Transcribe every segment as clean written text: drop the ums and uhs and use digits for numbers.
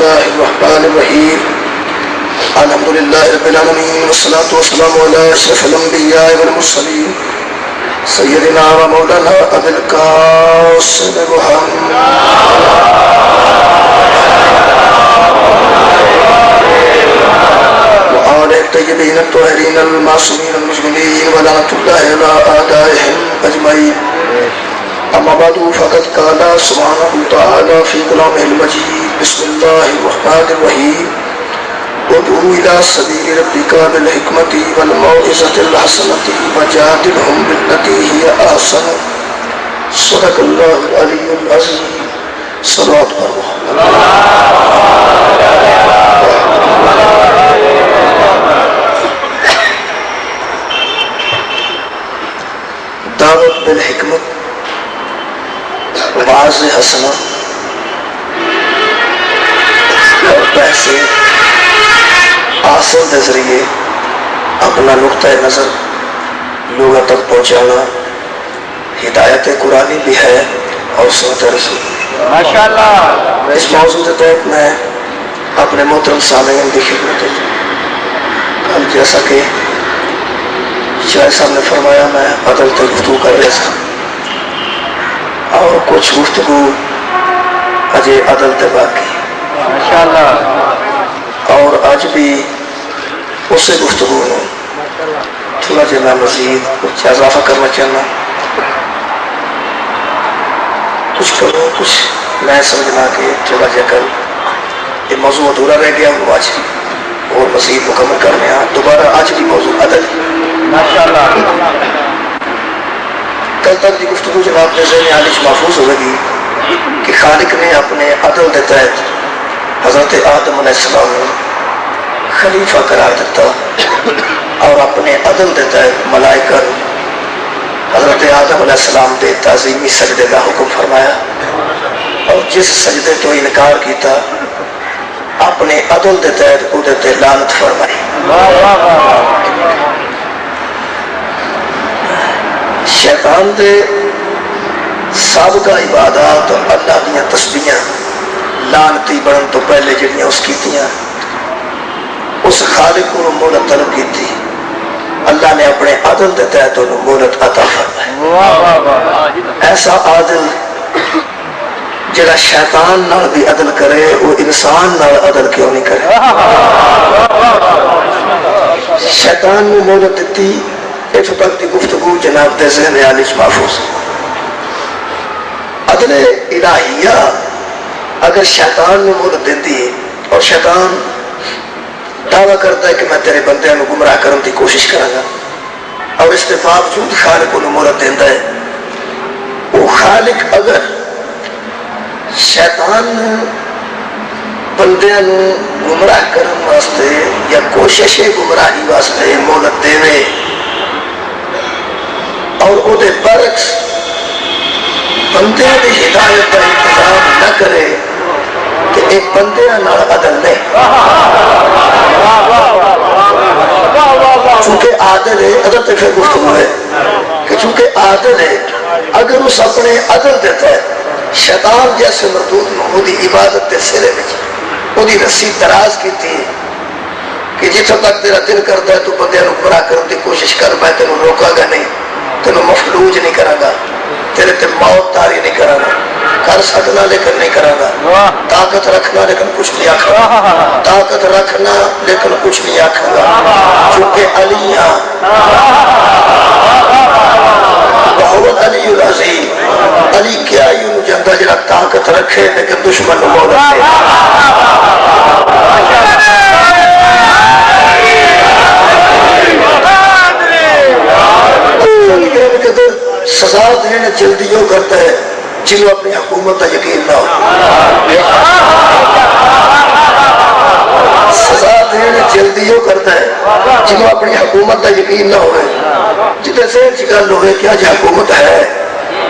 الله الرحمن الرحيم الحمد لله رب العالمين والصلاة والسلام على أشرف الأنبياء والمرسلين سيدنا ومولانا أبي القاسم محمد وآل الطيبين الطاهرين المعصومين المجملين ولعنة الله على أعدائهم أجمعين. أما بعد فقد قال سبحانه وتعالى في كلامه المجيد بسم الله الرحمن الرحيم ادعو إلى سبيل ربك بالحكمة والموعظة الحسنة وجادلهم بالتي هي أحسن. صدق الله العلي العظيم. صلوات دعوت بالحکمت واضح حسنہ اور بحث آصل کے ذریعے اپنا نقطۂ نظر لوگوں تک پہنچانا ہدایت قرآنی بھی ہے اور سنت رسول. ماشاءاللہ. اس موضوع کے تحت میں اپنے محترم سامعین کی خدمت کل جیسا کہ شاہ صاحب نے فرمایا میں عدل تک گفتگو کر رہا تھا اور کچھ گفتگو اجے عدل تے باقی ماشاءاللہ اور آج بھی اسے گفتگو میں تھوڑا جا میں مزید کچھ اضافہ کرنا چاہنا کچھ کروں کچھ میں سمجھنا کہ تھوڑا جا کر یہ موضوع ادھورا رہ گیا وہ آج اور مزید مکمل کرنے ہیں. دوبارہ آج بھی موضوع عدل ماشاءاللہ. کل تک کی گفتگو جناب نے ذہن عالی محفوظ ہوئے گی کہ خالق نے اپنے عدل کے تحت حضرت آدم علیہ السلام نے خلیفہ قرار دیتا اور اپنے عدل کے تحت ملائکہ حضرت آدم علیہ السلام کے تعظیمی سجدے کا حکم فرمایا اور جس سجدے تو انکار کیتا اپنے عدل کے تحت ادھر لعنت فرمائی. شیطان دے سابقہ عبادات اور اللہ دیا تسبیحاں لعنتی بنن تو پہلے جڑیاں اس کیتیاں اس خالق کو مہلت طلب کی تھی. اللہ نے اپنے عدل کے تحت انہوں مہلت عطا فرمائی. ایسا عادل جڑا شیطان نال بھی عدل کرے وہ انسان نال عدل کیوں نہیں کرے. شیطان نے مہلت دیتی. اتو تک کی گفتگو جناب دے ذہن عالی محفوظ. عدل الہیہ اگر شیطان نے مہلت دیتی ہے اور شیطان دعویٰ کرتا ہے کہ میں تیرے بندے کو گمراہ کرنے کی کوشش کروں گا اور اس کے باوجود خالق کو مہلت دیتا ہے وہ خالق اگر شیطان بندے کو گمراہ کرنے واسطے یا کوشش گمراہی واسطے مہلت دے اور وہ برعکس بندے کی ہدایت کا انتظام نہ کرے کہ ایک بندے نال عدل نہیں. چونکہ عادل ہے عدل پہ گفتگو ہے کہ چونکہ عادل ہے اگر اس اپنے عدل دیتا ہے شیطان جیسے مردود وہ عبادت کے سرے میں وہ رسی دراز کی تھی کہ جتوں تک تیرا دل کرتا ہے تو بندے کو گمراہ کرنے کی کوشش کر میں تینوں روکا گا نہیں تینوں مفلوج نہیں کرا گا تیرے تے موت تاری نہیں کرا گا کر سکنا لیکن نہیں کرا گا طاقت رکھنا لیکن کچھ نہیں آکھا گا طاقت رکھنا لیکن کچھ نہیں آکھا گا چونکہ علی بہت علی العظیم علی کیا یوں جنگا جڑا طاقت رکھے لیکن دشمن کو مولت دے. سزا دینے جلدیوں کرتا ہے جنہوں اپنی حکومت کا یقین نہ ہو. سزا دینے جلدیوں کرتا ہے جنہوں اپنی حکومت کا یقین نہ ہوئے جتنے سے گل ہوئے کہ آج حکومت ہے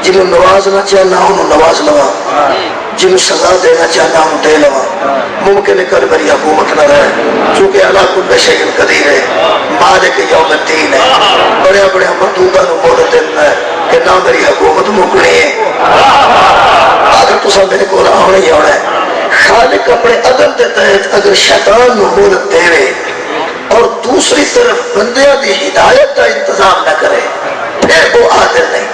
جنہوں نوازنا چاہنا انہوں نواز لوا جنہوں سزا دینا چاہنا انہوں دے لوا. ممکن ہے کل میری حکومت نہ رہے چونکہ اللہ کل شیء قدیر ہے مالک یوم الدین ہے بڑے بڑے مردوبہ کو مہلت دینا ہے کہ نہ میری حکومت مکنی ہے اگر تو سب میرے کو آنا ہی آنا ہے. خالق مالک اپنے عدل کے تحت اگر شیطان نو مہلت دے اور دوسری طرف بندیاں دی ہدایت کا انتظام نہ کرے پھر وہ عادل نہیں.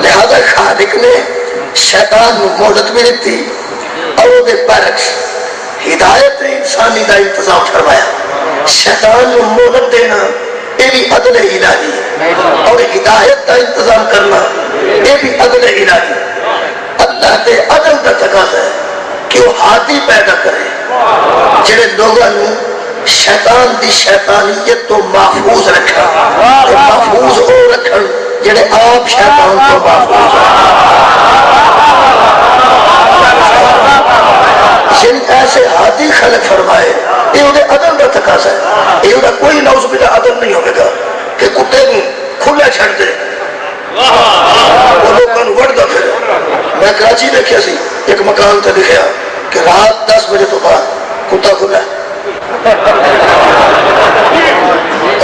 لہذا خالق نے شیطان نو مہلت بھی دیتی اور وہ دے برعکس ہدایت انسانی کا انتظام فرمایا. شیطان نو مہلت دینا یہ بھی عدل الہی اور ہدایت کا انتظام کرنا یہ بھی عدل الہی. اللہ کے عدل کا تقاضا ہے کہ وہ ہادی پیدا کرے جڑے لوگوں نے شیطان دی شیطانیت تو محفوظ رکھا محفوظ ہو رکھن جڑے آپ شیطان تو محفوظ جن ایسے ہادی خلق فرمائے یہ انہیں عدل کا تقاضا ہے. یہ انہیں کوئی نعوذ باللہ عدل نہیں ہوگا گا کہ کتے کو کھلا چھڑ دے وہ لوگوں نے وڑ دا پھر. میں کراچی دیکھا سی ایک مکان تے لکھیا کہ رات 10 بجے تو بعد کتا کھلا ہے.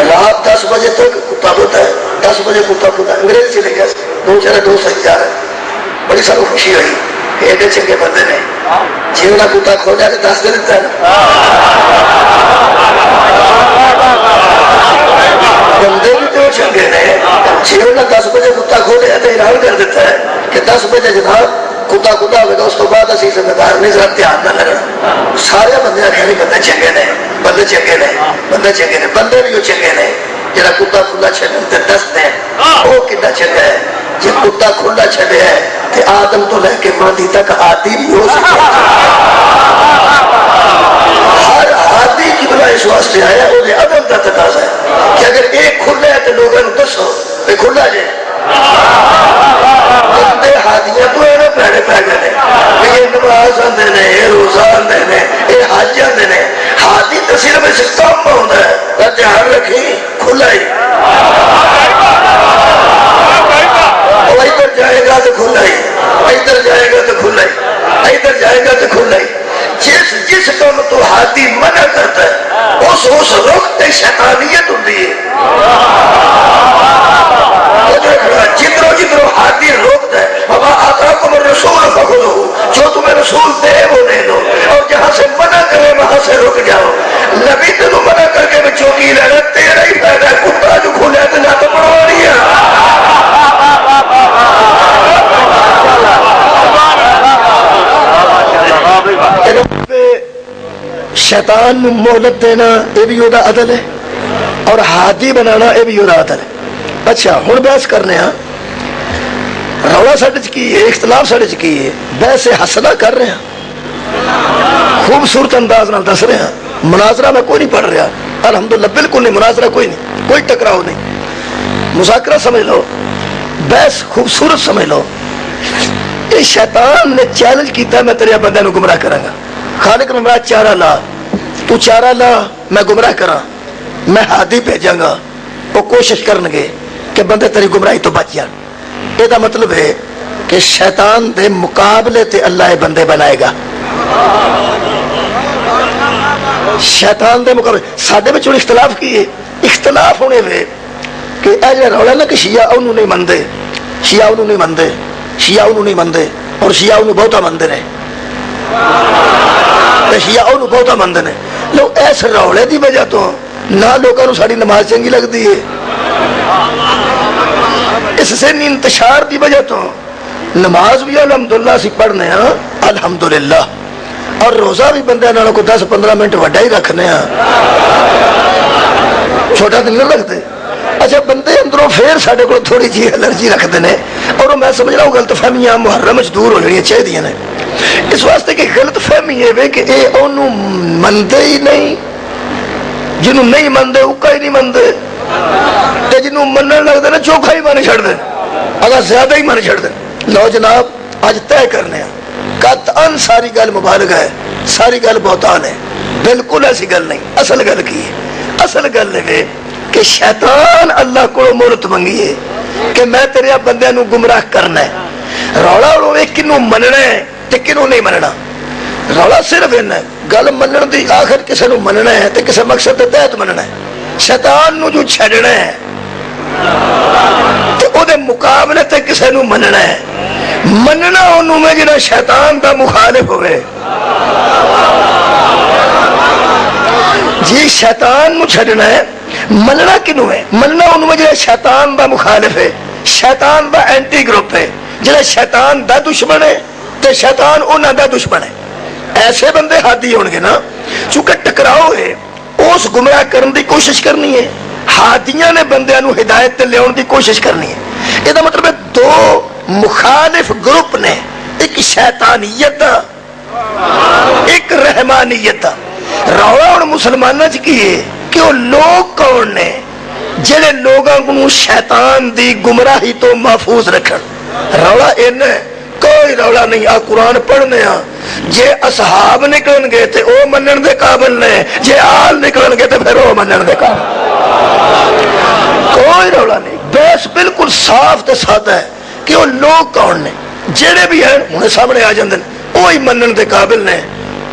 رات 10 بجے تک کتا ہوتا ہے 10 بجے کتا کھلا ہے. انگریز سے لکھا سی دو چارے دوست ہی جا رہے ہیں. بڑی ساروں خوشی ہوئی کہ ایڈے چنگے بندے نے جی انہیں کتا کھولا تو 10 دے دیتا ہے بندے بھی تو چنگے نے جی انہیں 10 بجے کتا کھولے تو اعلان کر دیتا ہے کہ 10 بجے جناب کتا کتا ہوگا اس تو بعد اسی ذمہ دار نہیں ذرا دھیان نہ لگنا. سارے بندے آخر بندے چنگے نے بندے چنگے نے بندے چنگے نے بندے بھی وہ چنگے نے جہاں کتا کھلا چڑھنے دستے ہیں وہ کتنا چنگا ہے. جی کتا کھلا چڑھے ہے کہ آدم تو لے کے مادی تک آدی بھی ہو سکے. ہر آدی کی بلا اس واسطے آیا انہیں عدم کا تقاضا ہے کہ اگر ایک کھلا ہے تو لوگوں نے دسو کہ کھلا جائے. بندے ہادیاں تو اینے پیڑے پہ گئے یہ نماز آندے نے یہ روزہ آندے نے یہ حج آندے نے. ہادی تو صرف اس کام ہوتا ہے دھیان رکھی کھلا ہی ادھر جائے گا تو کھلا ہی ادھر جائے گا تو کھلا ہی ادھر جائے گا تو کھلا ہی. جس کام تو ہادی منع کرتا ہے اس رخ تے شیطانیت ہوتی ہے. جدرو جدرو ہادی روکتا ہے بابا آتا کو میں رسول پکڑو جو تمہیں رسول دے وہ لے لو اور جہاں سے منع کرے وہاں سے رک جاؤ. نبی تینوں منع کر کے میں چوکی لینا تیرا ہی فائدہ ہے. کتا جو کھولے تو نہ تو پڑھوا رہی ہے. شیطان نو مہلت دینا یہ بھی وہ عدل ہے اور ہادی بنانا یہ بھی وہ عدل ہے. اچھا ہوں بحث کرنے ہاں رولا ساڈے چ کی ہے اختلاف ساڈے چ کی ہے بحث حسنا کر رہے ہیں خوبصورت انداز نال دس رہے ہیں. مناظرہ میں کوئی نہیں پڑھ رہا الحمدللہ بالکل نہیں. مناظرہ کوئی نہیں کوئی ٹکراؤ نہیں. مذاکرہ سمجھ لو بحث خوبصورت سمجھ لو. یہ شیطان نے چیلنج کیتا ہے میں تیرے بندے نو گمراہ کراں گا. خالق نے میرا چارہ لا تو چارہ لا میں گمراہ کراں میں ہادی بھیجاں گا وہ کوشش کرن گے کہ بندے تیری گمراہی تو بچ جان. یہ مطلب ہے کہ شیطان دے مقابلے تے اللہ بندے بنائے گا. شیطان دے مقابلے ساڈے وچ اختلاف کی ہے اختلاف ہونے وے کہ اے جڑا رولا نا کہ شیعہ انہوں نہیں مندے شیعہ انہوں نہیں مندے شیعہ انہوں نہیں مندے اور شیعہ انہوں بہتا مندے نے شیعہ انہوں بہتا مندے نے. لوگ ایس رولے دی وجہ تو نہ لوگوں ساری نماز چنگی لگتی ہے اس سے انتشار دی وجہ تو نماز بھی الحمدللہ اسی پڑھنے ہاں الحمدللہ اور روزہ بھی بندے نالوں کو 10-15 منٹ وڈا ہی رکھنے ہاں چھوٹا تو نہیں لگتے. اچھا بندے اندروں پھر ساڈے کو تھوڑی جی الرجی رکھتے ہیں اور میں سمجھ رہا ہوں غلط فہمیاں محرم دور ہو جانیاں چاہیے نے اس واسطے کہ غلط فہمی ہے کہ یہ انہوں مندے ہی نہیں جنہوں نہیں مندے اکا ہی نہیں مندے تے جنہوں منن لگتے نا چوکھا ہی مانے چھڑ دیں اگر زیادہ ہی مانے چھڑ دیں. لو جناب اج طے کرنے ہیں قطعاً ساری گل مبالغ ہے ساری گل بہتان ہے بالکل ایسی گل نہیں. اصل گل کی ہے اصل گل ہے کہ شیطان اللہ کو مہلت منگی ہے کہ میں تیرے بندے نو گمراہ کرنا ہے. رولا ہوئے کنوں مننا ہے تے کنوں نہیں مننا. رولا صرف ہے گل منن دی آخر کسے نو مننا ہے تے کسے مقصد کے تحت مننا ہے. شیطان نو جو چھڑنا ہے تے او دے مقابلے تے کسے نو مننا ہے. مننا انہوں میں جنہاں شیطان دا مخالف ہوئے جی شیطان نو چھڈنا ہے، مننا کنوں ہے؟ مننا انہوں جڑا شیطان دا مخالف ہے، شیطان دا اینٹی گروپ ہے، جڑا شیطان دا دشمن ہے تے شیطان انہاں دا دشمن ہے۔ ایسے بندے ہادی ہون گے نا، چونکہ ٹکراؤ ہے اس گمراہ کرن دی کوشش کرنی ہے، ہادیاں نے بندیاں نو ہدایت تے لیاون دی کوشش کرنی ہے۔ یہ دا مطلب ہے دو مخالف گروپ نے، ایک شیطانیت ایک رحمانیت۔ رولا ہن مسلماناں چ کی ہے کہ وہ لوگ کون نے جڑے لوگاں کو شیطان دی گمراہی تو محفوظ رکھن؟ رولا اینا ہے، کوئی رولا نہیں۔ آ قرآن پڑھنے ہاں، جے اصحاب نکلن گے تے او منن دے قابل نے، جے آل نکلن گے تے پھر او منن دے قابل، کوئی رولا نہیں۔ بحث بالکل صاف تے سادہ ہے کہ وہ لوگ کون نے، جڑے بھی ہیں انہیں سامنے آ جاندے وہی منن دے قابل نے،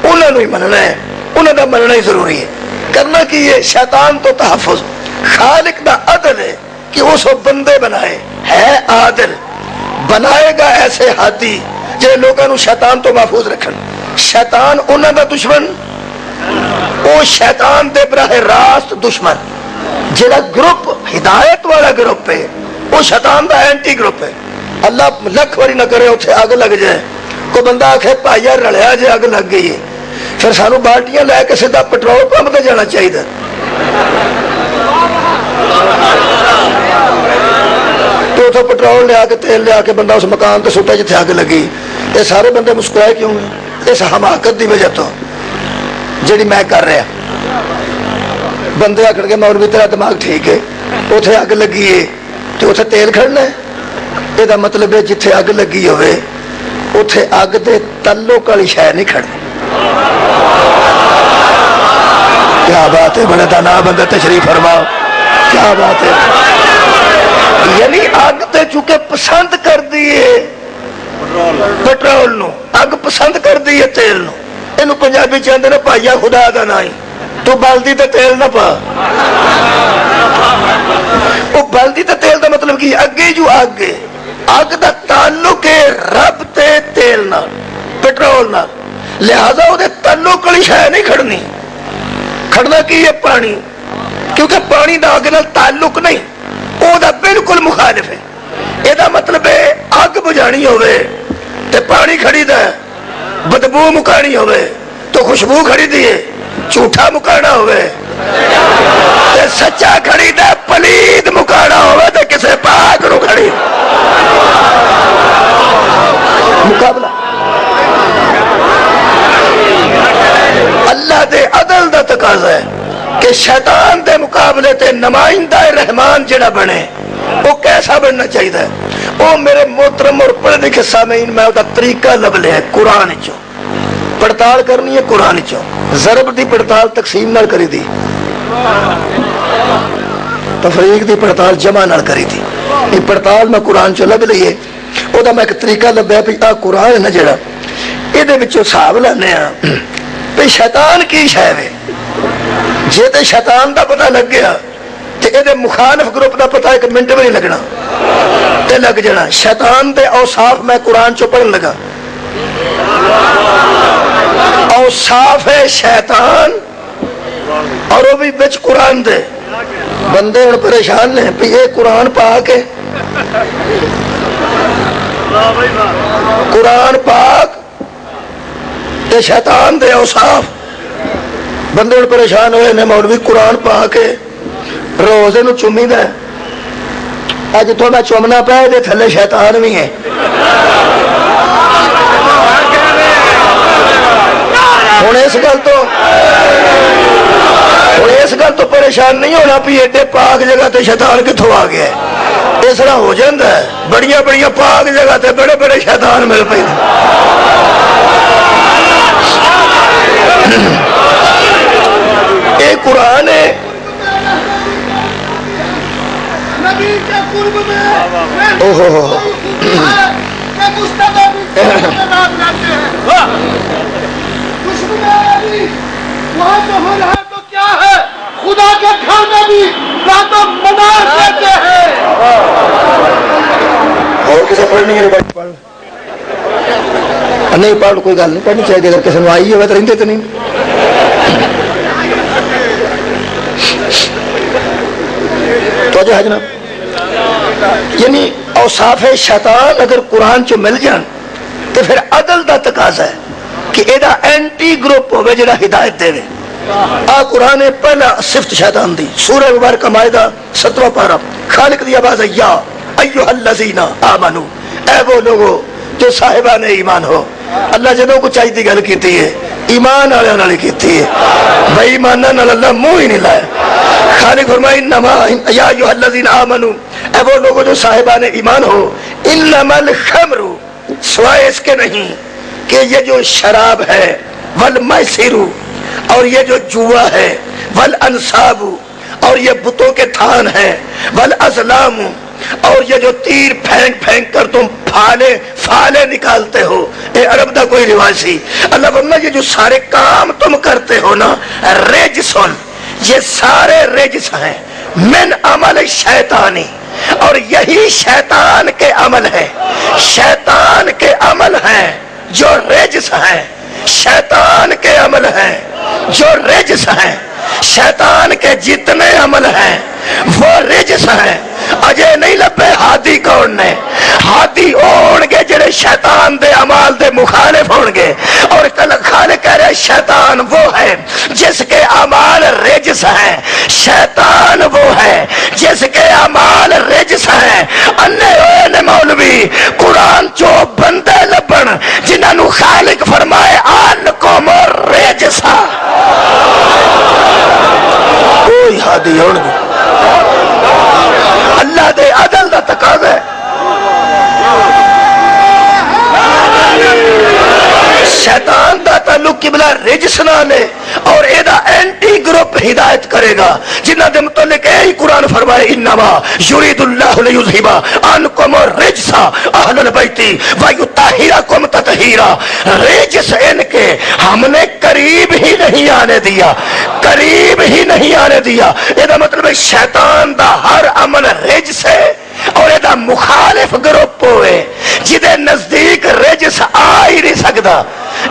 انہوں نے ہی مننا ہے، انہوں دا مننا ہی ضروری ہے۔ کرنا کی یہ شیطان تو تحفظ، خالق دا عدل ہے کہ اس بندے بنائے، ہے عادل، بنائے گا ایسے ہادی جے لوگوں نو شیطان تو محفوظ رکھن۔ شیطان انہوں دا دشمن، وہ شیطان دے براہ راست دشمن۔ جڑا گروپ ہدایت والا گروپ ہے وہ شیطان دا اینٹی گروپ ہے۔ اللہ لکھ واری نہ کرے اتنے اگ لگ جائے، کوئی بندہ آخے بھائی یار رلیا جی اگ لگ گئی ہے، پھر سانو بالٹیاں لے کے سیدھا پٹرول پمپ تے جانا چاہیے۔ تو اتوں پٹرول لیا کے تیل لیا کے بندہ اس مکان تے سٹا جتھے اگ لگی۔ یہ سارے بندے مسکرائے کیوں ہیں؟ اس حماقت دی وجہ تو جڑی میں کر رہا۔ بندے آخر کے مولوی تیرا دماغ ٹھیک ہے، اتنے اگ لگی ہے تو اتنے تیل کھڑنا ہے۔ یہ مطلب ہے جتھے اگ لگی ہوئے اتنے اگ دے تعلق والی شے نہیں کھڑنی۔ کیا بات ہے، بڑے دانا بندہ تشریف فرماؤ، کیا بات ہے۔ یعنی اگ تے چونکہ پسند کر دیے پٹرول نو، اگ پسند کر دیے تیل نو۔ اینو پنجابی چاہتے نا پائیا خدا دا نائی، تو بلدی تے تیل نہ پا۔ وہ بلدی تے تیل دا مطلب کی اگے جو اگ ہے، اگ دا تعلق ہے رب تے تیل نال، پٹرول نال، لہذا وہ تعلق والی شے نہیں کھڑنی۔ کھڑنا کی ہے پانی، کیونکہ پانی دا اگ نال تعلق نہیں، وہ دا بالکل مخالف ہے۔ یہ دا مطلب ہے اگ بجھانی ہوئے تے پانی کھڑی دا، بدبو مکانی ہوئے تو خوشبو کھڑی دیئے، جھوٹا مکانا ہوئے تے سچا کھڑی دا، پلید مکانا ہوئے تے کسے پاک نو کھڑی مقابلہ۔ اللہ دے عدل دا تقاضا ہے کہ شیطان دے مقابلے تے نمائندہ رحمان جڑا بنے وہ کیسا بننا چاہیے؟ وہ میرے محترم اور پڑھے لکھے سامعین میں وہ طریقہ لب لے ہے، قرآن چو پڑتال کرنی ہے، قرآن چو ضرب دی پڑتال تقسیم نال کری دی، تفریق دی پڑتال جمع نال کری دی۔ یہ پڑتال میں قرآن چو لب لئیے، وہ دا میں ایک طریقہ لب ہے پہ آ قرآن ہے نا جڑا، یہ دے بچوں صحاب لانے ہیں پہ شیطان کی شاہوے، جے تے شیطان دا پتہ لگ گیا تے اے دے مخالف گروپ دا پتہ ایک منٹ میں نہیں لگنا تے لگ جانا۔ شیطان دے اوصاف میں قرآن چو پڑھن لگا، اوصاف ہے شیطان اور وہ بھی بچ قرآن دے۔ بندے اور پریشان نے پہ یہ قرآن پاک ہے، قرآن پاک تے شیطان دے اوصاف۔ بندے اور پریشان ہوئے نے مولوی قرآن پاک ہے، روزے نو چومی دا ہے، اج تو میں چومنا پہ دے تھلے شیطان بھی ہے۔ ہوں اس گل تو پریشان نہیں ہونا بھی ایڈے پاک جگہ تے شیطان کتوں آ گیا ہے۔ اس طرح ہو جاتا ہے، بڑی بڑی پاک جگہ تے بڑے بڑے شیطان مل پے۔ یہ قرآن ہے، وہاں تو ہو رہا تو کیا ہے، خدا کے گھر میں بھی نہ تو منار دیتے ہیں۔ اور کسی پڑھنی ہے نہیں پڑھ، کوئی گل نہیں پڑھنی چاہیے، اگر کسی نے آئی ہوئے تو رہتے تو نہیں۔ توجہ ہے جناب؟ یعنی اوصاف شیطان اگر قرآن چ مل جان تو پھر عدل دا تقاضا ہے کہ ایدا اینٹی گروپ ہوئے جڑا ہدایت دے آ قرآن پہلا صفت شیطان دی سورہ مبارکہ مائدہ 7واں پارہ خالق دی آواز ہے یا ایھا الذین آمنو اے وہ لوگو جو صاحبان ایمان ہو. اللہ جدوں کو چاہیے دی گل کیتی ہے ایمان والے نال کیتی ہے بے ایماناں نال اللہ منہ ہی نہیں لایا. خالق فرمائے انما یا ایھا الذین آمنو اے وہ لوگو جو صاحبان ایمان ہو انما الخمر سوائے اس کے نہیں کہ یہ جو شراب ہے والمیسر اور یہ جو جوا ہے والانصاب اور یہ بتوں کے تھان ہیں والازلام اور یہ جو تیر پھینک پھینک کر تم فالے نکالتے ہو. اے عرب دا کوئی رواج سی. اللہ فرماتا یہ جو سارے کام تم کرتے ہو نا رجسن یہ سارے رجس ہیں من عمل شیطانی اور یہی شیطان کے عمل ہے. شیطان کے عمل ہیں جو رجس ہیں. شیطان کے عمل ہیں جو رجس ہیں. شیطان کے جتنے عمل ہیں وہ رجس ہیں. اجے نہیں لبے ہادی کون نے؟ ہادی ہون گے جڑے شیطان دے اعمال دے مخالف ہون گے. اور کل خالق کہہ رہے شیطان وہ ہے جس کے اعمال رجس ہیں. شیطان وہ ہے جس کے اعمال رجس ہیں. انے ہوئے نے مولوی قرآن چو بندے لبن جنہاں نو خالق فرمائے آنکم رجسا. کوئی ہادی ہون گے اللہ دے عدل دا تقاضا ہے. شیطان دا تعلق قبلہ رجس نال ہے اور ایدا اینٹی گروپ ہدایت کرے گا جنہ دے متعلق اے قرآن فرمائے انما یرید اللہ لیذھب عنکم الرجس اہل البیت ویطہرکم تطہیرا. رجس ان کے ہم نے قریب ہی نہیں آنے دیا. قریب ہی نہیں آنے دیا. ایدا مطلب ہے شیطان دا ہر عمل رجس ہے اور ایدا مخالف گروپ ہوئے جدے نزدیک رجس آ ہی نہیں سکتا.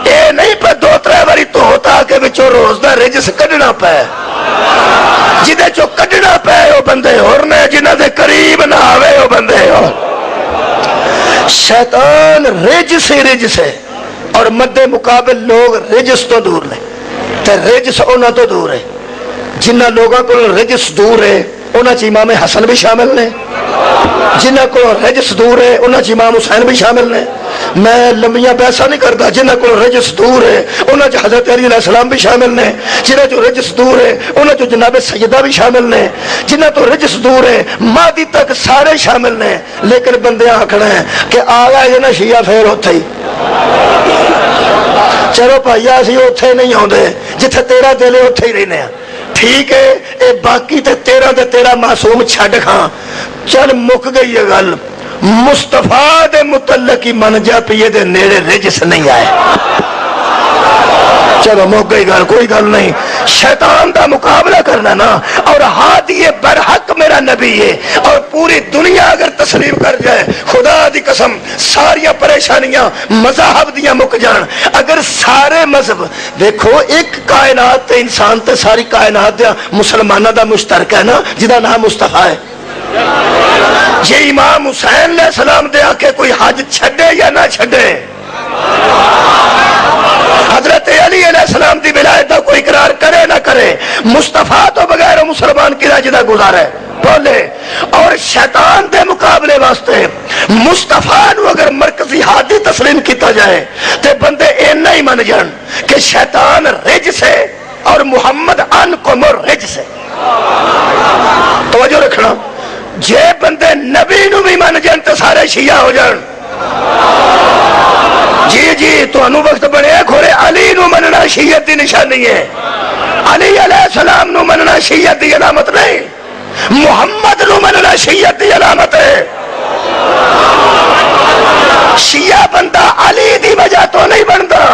اے نہیں پہ دو ترے باری تو ہوتا کہ بچو روز دا رجس کڈنا پہ جدے چو کڈنا پہ وہ بندے اور نے جنہ دے قریب نہ آوے وہ بندے اور. شیطان رجس ہے اور مد مقابل لوگ رجس تو دور نے تے رجس اونا تو دور ہے. جنہ لوگوں کو رجس دور ہے انہاں چ امام حسن بھی شامل نے. جنہ کو رجس دور ہے انہاں چ امام حسین بھی شامل نے. میں لمبیاں بحثاں نہیں کرتا. جنہ کو رجس دور ہے انہاں چ حضرت علی علیہ السلام بھی شامل نے. جنہ جو رجس دور ہے انہاں چ جناب سیدہ بھی شامل نے. جنہ تو رجس دور ہے مہدی تک سارے شامل نے. لیکن بندے آکھنا ہے کہ آیا یہ نہ شیعہ پھر اوتھے ہی چلو بھائی اسی اوتھے نہیں آندے جتھے تیرا دل ہے اوتھے ہی رہنے ہیں. ٹھیک ہے اے باقی تے تیرا معصوم چھڈ کھاں. چل مک گئی یہ گل. مصطفیٰ دے متعلق ہی من جا پیے دے نیڑے رجس نہیں آئے. چلو مک گئی گل کوئی گل نہیں. شیطان دا مقابلہ کرنا نا اور ہادی برحق میرا نبی ہے اور پوری دنیا اگر تسلیم کر جائے خدا دی قسم ساریا پریشانیاں مذہب دیاں مک جان. اگر سارے مذہب دیکھو ایک کائنات تے انسان تے ساری کائنات دیا مسلمانہ دا مشترک ہے نا جدا نام مصطفیٰ ہے. یہ امام حسین علیہ السلام دے آکے کوئی حج چھڑے یا نہ چھڑے حضرت علی علیہ السلام دی ولایت دا کوئی اقرار کرے نہ کرے مصطفیٰ تو بغیر مسلمان کی راجدہ گزارے بولے. اور شیطان دے مقابلے واسطے مصطفیٰ نو اگر مرکزی ہادی تسلیم کیتا جائے تے بندے اینا ہی من جان کہ شیطان رجس ہے اور محمد عنکم رجس ہے. توجہ رکھنا جے بندے نبی نو بھی من جان تے سارے شیعہ ہو جان. جی تو انو وقت بڑے کھولے علی نو مننا شیعت دی نشانی ہے. علی علیہ السلام نو مننا شیعت دی علامت نہیں. محمد نو مننا شیعت دی علامت ہے. شیعہ بندہ علی دی وجہ تو نہیں بنتا.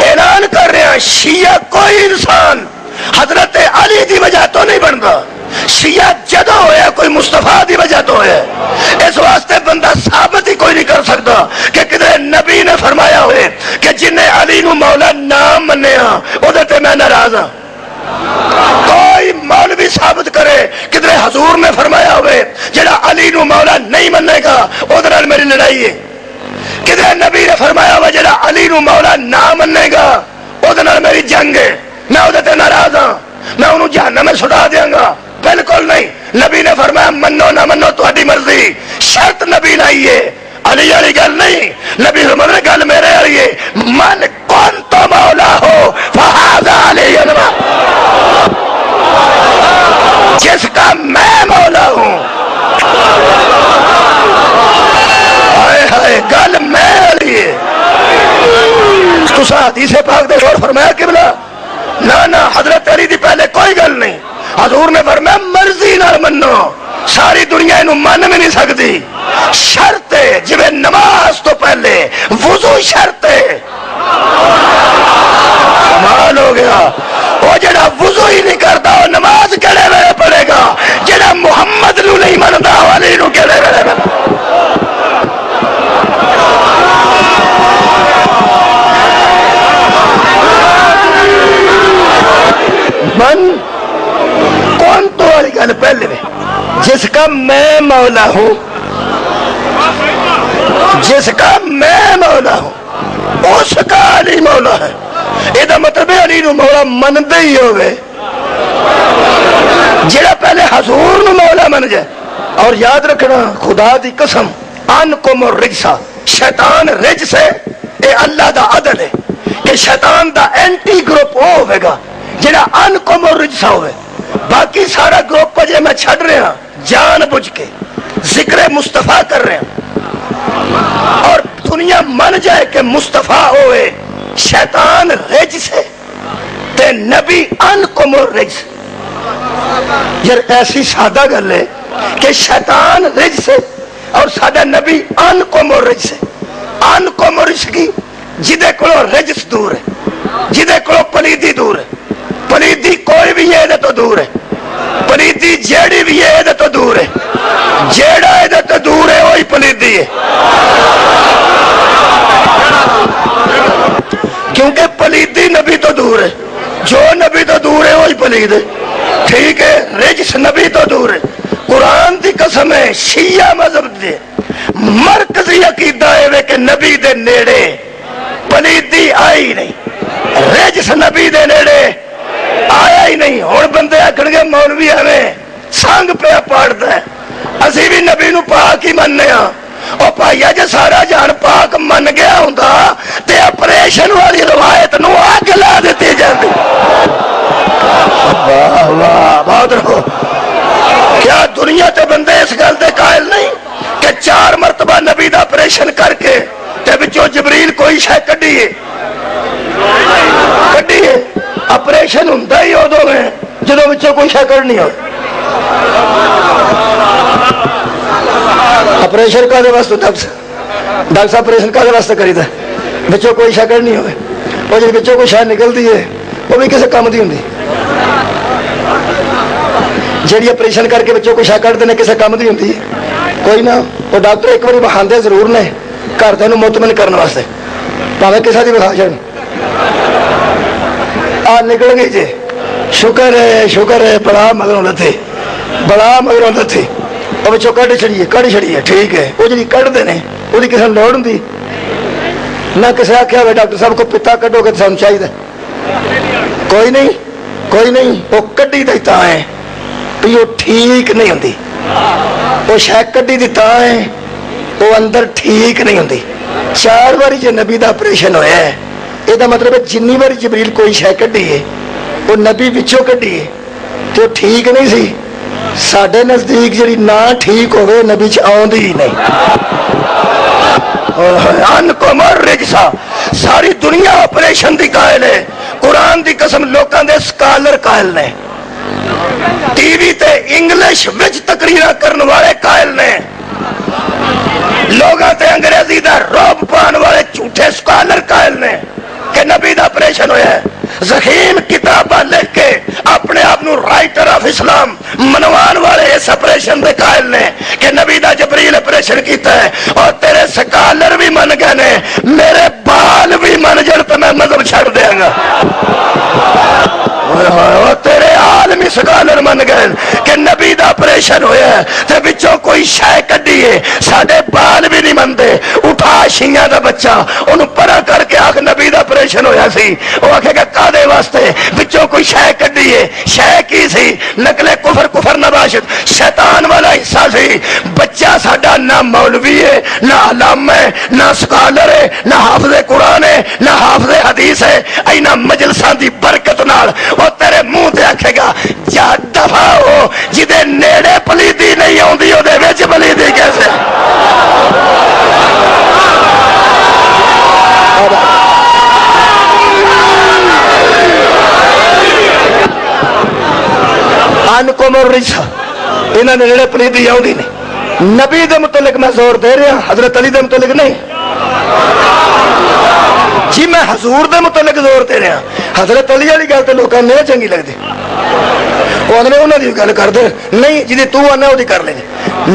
اعلان کر رہے ہیں شیعہ کوئی انسان حضرت علی دی وجہ تو نہیں بنتا. شیعہ جدو ہویا کوئی مصطفیٰ دی وجہ تو ہے. اس واسطے بندہ ثابت ہی کوئی نہیں کر سکتا کہ کدھر نبی نے فرمایا ہوئے کہ جنہیں علی نو مولا نام منیا او دے تے میں ناراض ہاں. کوئی ثابت کرے کدھر حضور نے فرمایا ہوئے جڑا علی نو مولا نہیں منے گا اودے نال میری لڑائی ہے، کدھر نبی نے فرمایا ہوا جڑا علی نو مولا نہ منے گا اودے نال میری جنگ ہے، میں اودے تے ناراض ہاں، میں انہوں جہنم میں سٹا دیاں گا؟ بالکل نہیں۔ نبی نے فرمایا منو نہ منو تہاڈی مرضی، شرط نبی لائی ہے، علی والی گل نہیں۔ نبی فرمایا گل میرے والی ہے، من کون تو مولا ہو فہذا علی انما، جس کا میں مولا ہوں، ہائے ہائے گل میں والی ہے۔ تسا حدیث پاک دے غور فرمایا قبلہ؟ نہ حضرت علی دی پہلے کوئی گل نہیں، حضور نے فرمایا مرضی نال منو، ساری دنیا انہوں من بھی نہیں سکتی، شرط ہے جویں نماز تو پہلے وضو شرط ہے۔ کمال ہو گیا، وہ جڑا وضو ہی نہیں کرتا وہ نماز کہڑے ویلے پڑھے گا؟ جڑا محمد نو نہیں مندا علی نو کہڑے ویلے مندا؟ من کون تو والی گل پہلے میں، جس کا میں مولا ہوں، جس کا میں مولا ہوں اس کا علی مولا ہے۔ یہ مطلب ہے علی نو مولا مندے ہی ہوئے جڑا پہلے حضور نو مولا من جائے۔ اور یاد رکھنا خدا دی قسم انکم الرجسا، شیطان رجس ہے، اے اللہ دا عدل ہے کہ شیطان دا اینٹی گروپ وہ ہوئے گا جڑا انکم الرجسا ہوئے۔ باقی سارا گروپ کو جے میں چھڑ رہا جان بوجھ کے ذکر مصطفیٰ کر رہے ہیں اور دنیا من جائے کہ مصطفیٰ ہوئے شیطان رجس ہے تے نبی انکم الرجس۔ یار ایسی سادہ گل ہے کہ شیطان رجس ہے اور سادہ نبی انکم الرجس ہے۔ انکم الرجس کی جدے کلو رجس دور ہے، جدے کلو پلیدی دور ہے، پلیدی کوئی بھی یہ تو دور ہے، پلیدی جیڑی بھی یہ تو دور ہے، جیڑا یہ تو دور ہے وہی پلیدی ہے، کیونکہ پلیدی نبی تو دور ہے، جو نبی تو دور ہے وہی پلید ہے، ٹھیک ہے؟ رجس نبی تو دور ہے۔ قرآن دی قسم ہے شیعہ مذہب دے مرکزی عقیدہ ہے کہ نبی دے نیڑے پلیدی آئی نہیں، رجس نبی دے نیڑے آیا ہی نہیں۔ اور بندے آکھن گے مولوی ہمیں سانگ پہ پاڑتا ہے، اسی بھی نبی نو پاک ہی مننے ہاں۔ او پائیا جے سارا جان پاک من گیا ہوندا تے اپریشن والی روایت نو آگ لا دیتی جاندی۔ واہ واہ بہت رہو۔ کیا دنیا تے بندے اس گل دے قائل نہیں کہ 4 مرتبہ نبی دا اپریشن کر کے تے وچوں جبریل کوئی شے کڈی ہے؟ کڈی ہے؟ اپریشن ہوندا ہی ادوں میں جدوں وچوں کوئی شے کرنی ہو۔ اپریشن کا واسطے ڈاکٹر اپریشن کا واسطے کریدا بچوں کوئی شے کرنی ہوئے، وہ جی بچوں کوئی شے نکلتی ہے وہ بھی کسی کام دی ہوندی، جیڑی اپریشن کر کے بچوں کو شے کڈتے ہیں کسی کام دی ہوندی کوئی نہ۔ وہ ڈاکٹر ایک بار بہاندے ضرور نے گھر دے مطمئن کرنے واسطے، پاوے کسی دی بخا جان آ نکل گئی جی، شکر ہے بڑا مگروں لتھے، بڑا مگروں لتھے، وہ بچوں کڈ چھڑیے ٹھیک ہے۔ وہ جی کڈتے ہیں وہ کسی لوڑ ہوں نہ کسی آخیا ہوئے ڈاکٹر صاحب کو پتا کڈو گے سانو چاہیے، کوئی نہیں، وہ کڈی دیتا ہے بھی وہ ٹھیک نہیں ہوتی، وہ شاید کڈی دیتا ہے وہ اندر ٹھیک نہیں ہوتی۔ 4 باری جو نبی دا اپریشن ہویا ہے یہ مطلب ہے جنی باری جبریل کوئی شے کڈی ہے وہ نبی وچوں کڈی ہے تو ٹھیک نہیں سی۔ ساڈے نزدیک جڑی نہ ٹھیک ہوئے نبی چ آوندی ہی نہیں۔ انکم الرجسا، ساری دنیا آپریشن دی قائل ہے، قرآن دی قسم لوکاں دے سکالر قائل نے، ٹی وی تے انگلش وچ تقریراں کرن والے قائل نے، لوگاں تے انگریزی دا روب پان والے جھوٹے سکالر قائل نے کہ نبی دا اپریشن ہویا ہے۔ ذخیم کتاباں لکھ کے اپنے آپ نو رائٹر آف اسلام منوان والے اس اپریشن دے قائل نے کہ نبی دا جبریل اپریشن کیتا ہے، اور تیرے سکالر بھی من گئے نے، میرے بال بھی من جڑ تے میں مذہب چھڑ دیاں گا، اور تیرے عالمی سکالر من گئے۔ شیعہ دا بچہ انہوں پرا کر کے آخ نبی دا پریشن ہویا سی، وہ آکھے گا قادے واسطے بچوں کوئی شے کڈی ہے، شے کی سی؟ نقل کفر نباشت شیطان والا حصہ سی۔ بچہ ساڈا نہ مولوی ہے، نہ علامہ ہے، نہ سکالر ہے، نہ حافظ قرآن ہے، نہ حافظ حدیث ہے۔ اینا مجلساں دی برکت نال وہ تیرے منہ تے آکھے گا جا دفع ہو، جدے نیڑے پلیتی نہیں آوندی او دے وچ پلیتی کیسے؟ انکم الرجس، انہاں نے نیڑے پلیتی آوندی نہیں۔ نبی دے متعلق میں زور دے رہا، حضرت علی دے متعلق نہیں جی، میں حضور دے متعلق زور دے رہا۔ حضرت علی والی گل تے لوکاں نے چنگی لگدی، وہ آدھے انہوں دی گل کر دے نہیں جی تو آنا وہ کر لیں۔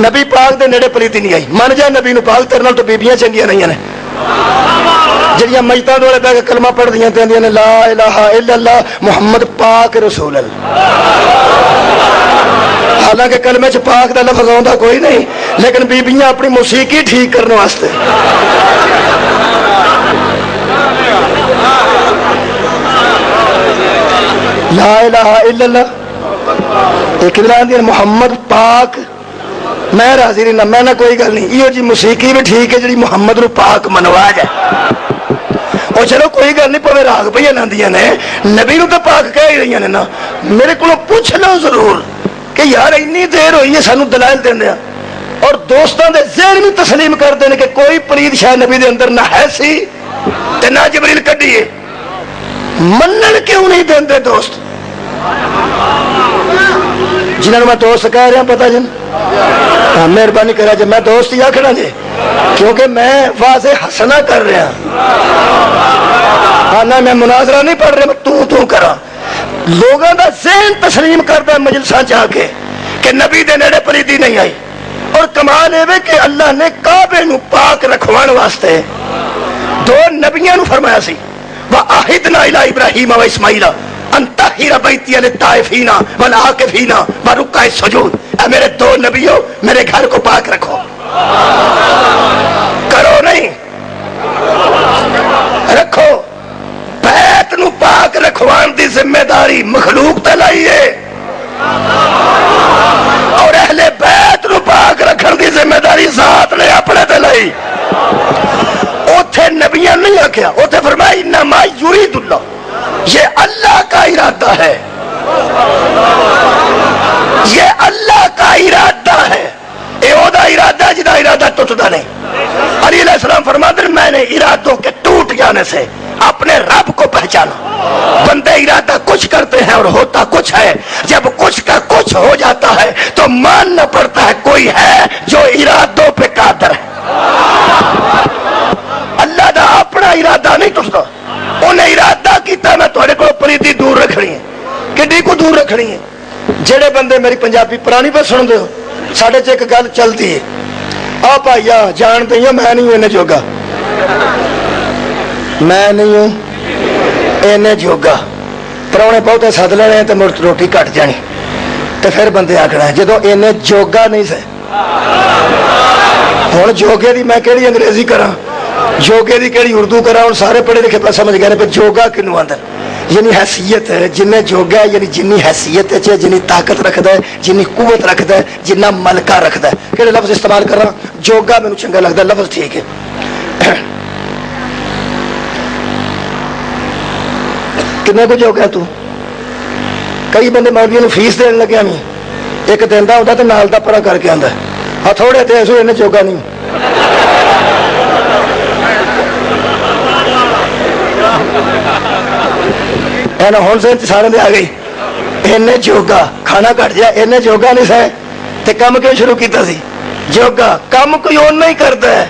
نبی پاک دے نیڑے پلیتی نہیں آئی، من جا نبی نو پاک تیرے نال تو بیبیاں چنگیاں نہیں نے جڑیاں میتاں دے بیٹھ کے کلمہ پڑھ دیاں تے آندیاں نے لا الہ الا اللہ محمد پاک رسول اللہ، حالانکہ کلمے چ پاک دا لفظ آندا کوئی نہیں، لیکن بیبیاں اپنی موسیقی ٹھیک کرنے واسطے لا الہ الا اللہ ایک دلان محمد پاک میں راضی نہیں، میں نہ کوئی گل نہیں، یہ جی موسیقی بھی ٹھیک ہے جی محمد نو پاک منوا جائے، اور چلو کوئی گل نہیں پوے راگ پہ لاندیاں نے نبی نو تو پاک کہہ ہی رہی نے نا۔ میرے کو پوچھ لو ضرور کہ یار اینی دیر ہوئی ہے سانو دلائل دیندے اور دوستاں دے ذہن بھی تسلیم کر دیں کہ کوئی پلید شاید نبی دے اندر نہ ہے سی تے نہ جبریل کڈیے، منن کیوں نہیں دیندے دوست؟ جنہوں میں دوست کہہ رہا پتا جن مہربانی کرا جی میں دوست ہی آخنا جی، کیونکہ میں واضح ہسنا کر رہا ہاں، نہ میں مناظرہ نہیں پڑھ رہا، تو کرا لوگوں کا ذہن تسلیم کرتا مجلساں چاہ کے کہ نبی دے نیڑے پلیتی نہیں آئی۔ اور کمال ہے کہ اللہ نے کعبے نو پاک رکھوان واسطے دو نبیاں نو فرمایا سی وَآحِدْنَا إِلَىٰ إِبْرَاهِيمَ وَإِسْمَاعِيلَ أَن طَهِّرَ بَيْتِيَ لِلطَّائِفِينَ وَالْعَاكِفِينَ وَرُكَّعِ السُّجُودِ، اے میرے دو نبیوں میرے گھر کو پاک رکھو، کرو نہیں رکھو، بیت نو پاک رکھوان دی ذمہ داری مخلوق تے لائیے اور اہل بیت نو پاک رکھن دی ذمہ داری ذات نے اپنے تے لائی۔ اوتھے نبیاں نہیں آکھیا، اوتھے فرمایا انما یرید اللہ، یہ اللہ کا ارادہ ہے، یہ اللہ کا ارادہ ہے، اے او دا ارادہ جدا ارادہ ٹوٹدا نہیں۔ علی علیہ السلام فرماتے ہیں میں نے ارادوں کے ٹوٹ جانے سے اپنے رب کو پہچانا۔ بندے ارادہ کچھ کرتے ہیں اور ہوتا کچھ ہے، جب کچھ کا کچھ ہو جاتا ہے تو ماننا پڑتا ہے کوئی ہے جو ارادوں پہ قادر ہے۔ اللہ دا اپنا ارادہ نہیں ٹوٹتا، انہیں ارادہ کیتا میں تھوڑے کو پریتی دور رکھنی ہے، کڈی کو دور رکھنی ہے۔ جڑے بندے میری پنجابی پرانی پہ سن دے ہو ساڑھے چھ ایک گل چلتی ہے آ بھائیا جان دیں میں نہیں ہوں انہیں جوگا، میں نہیں ہوں انہیں جوگا، پرونے بہتے سد لینے تو مڑ روٹی کٹ جانی، تو پھر بندے آکھنا ہے جدو انہیں جوگا نہیں سے ہوں جوگے دی میں کہڑی انگریزی کرا جوگے دی کہڑی اردو کرا، ہوں سارے پڑھے لکھے پہ سمجھ گئے پہ جوگا کنو آندر یعنی حیثیت ہے، جنہیں جوگا ہے یعنی جنی حیثیت ہے، جنی طاقت رکھتا ہے، جنی قوت رکھتا ہے، جنہ ملکہ رکھتا ہے۔ کہڑے لفظ استعمال کر رہا جوگا میں چنگا لگتا ہے لفظ ٹھیک ہے۔ کنے کو جوگا تو کئی بندے مولویوں نو فیس دین لگے نہیں، ایک دینا ہوتا تو نال دا پرا کر کے آندا ہے تھوڑے تے ایسو انہیں جوگا نہیں۔ ہوں سے سارے آ گئی انہیں جوگا کھانا کٹ جائے انہیں جوگا نہیں سہ تے کم کیوں شروع کیتا سی؟ جوگا کم کوئی اور نہیں کرتا ہے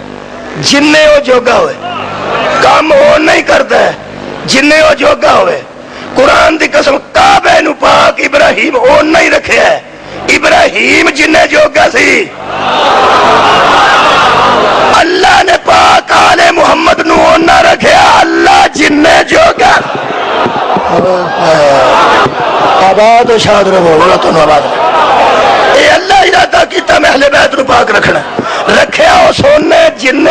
جن وہ جوگا ہوئے، کم وہ نہیں کرتا ہے جن وہ جوگا ہوئے۔ قرآن دی قسم کعبے نو پاک ابراہیم وہ نہیں رکھے ہے، ابراہیم جن جوگا سی، اللہ نے پاک آل محمد نو نہ رکھے اللہ جن جوگا۔ آباد و شاد رہو، بولا تو آباد اے اللہ ارادہ کیتا میں اہل بیت نو پاک رکھنا، رکھیا او سونے جن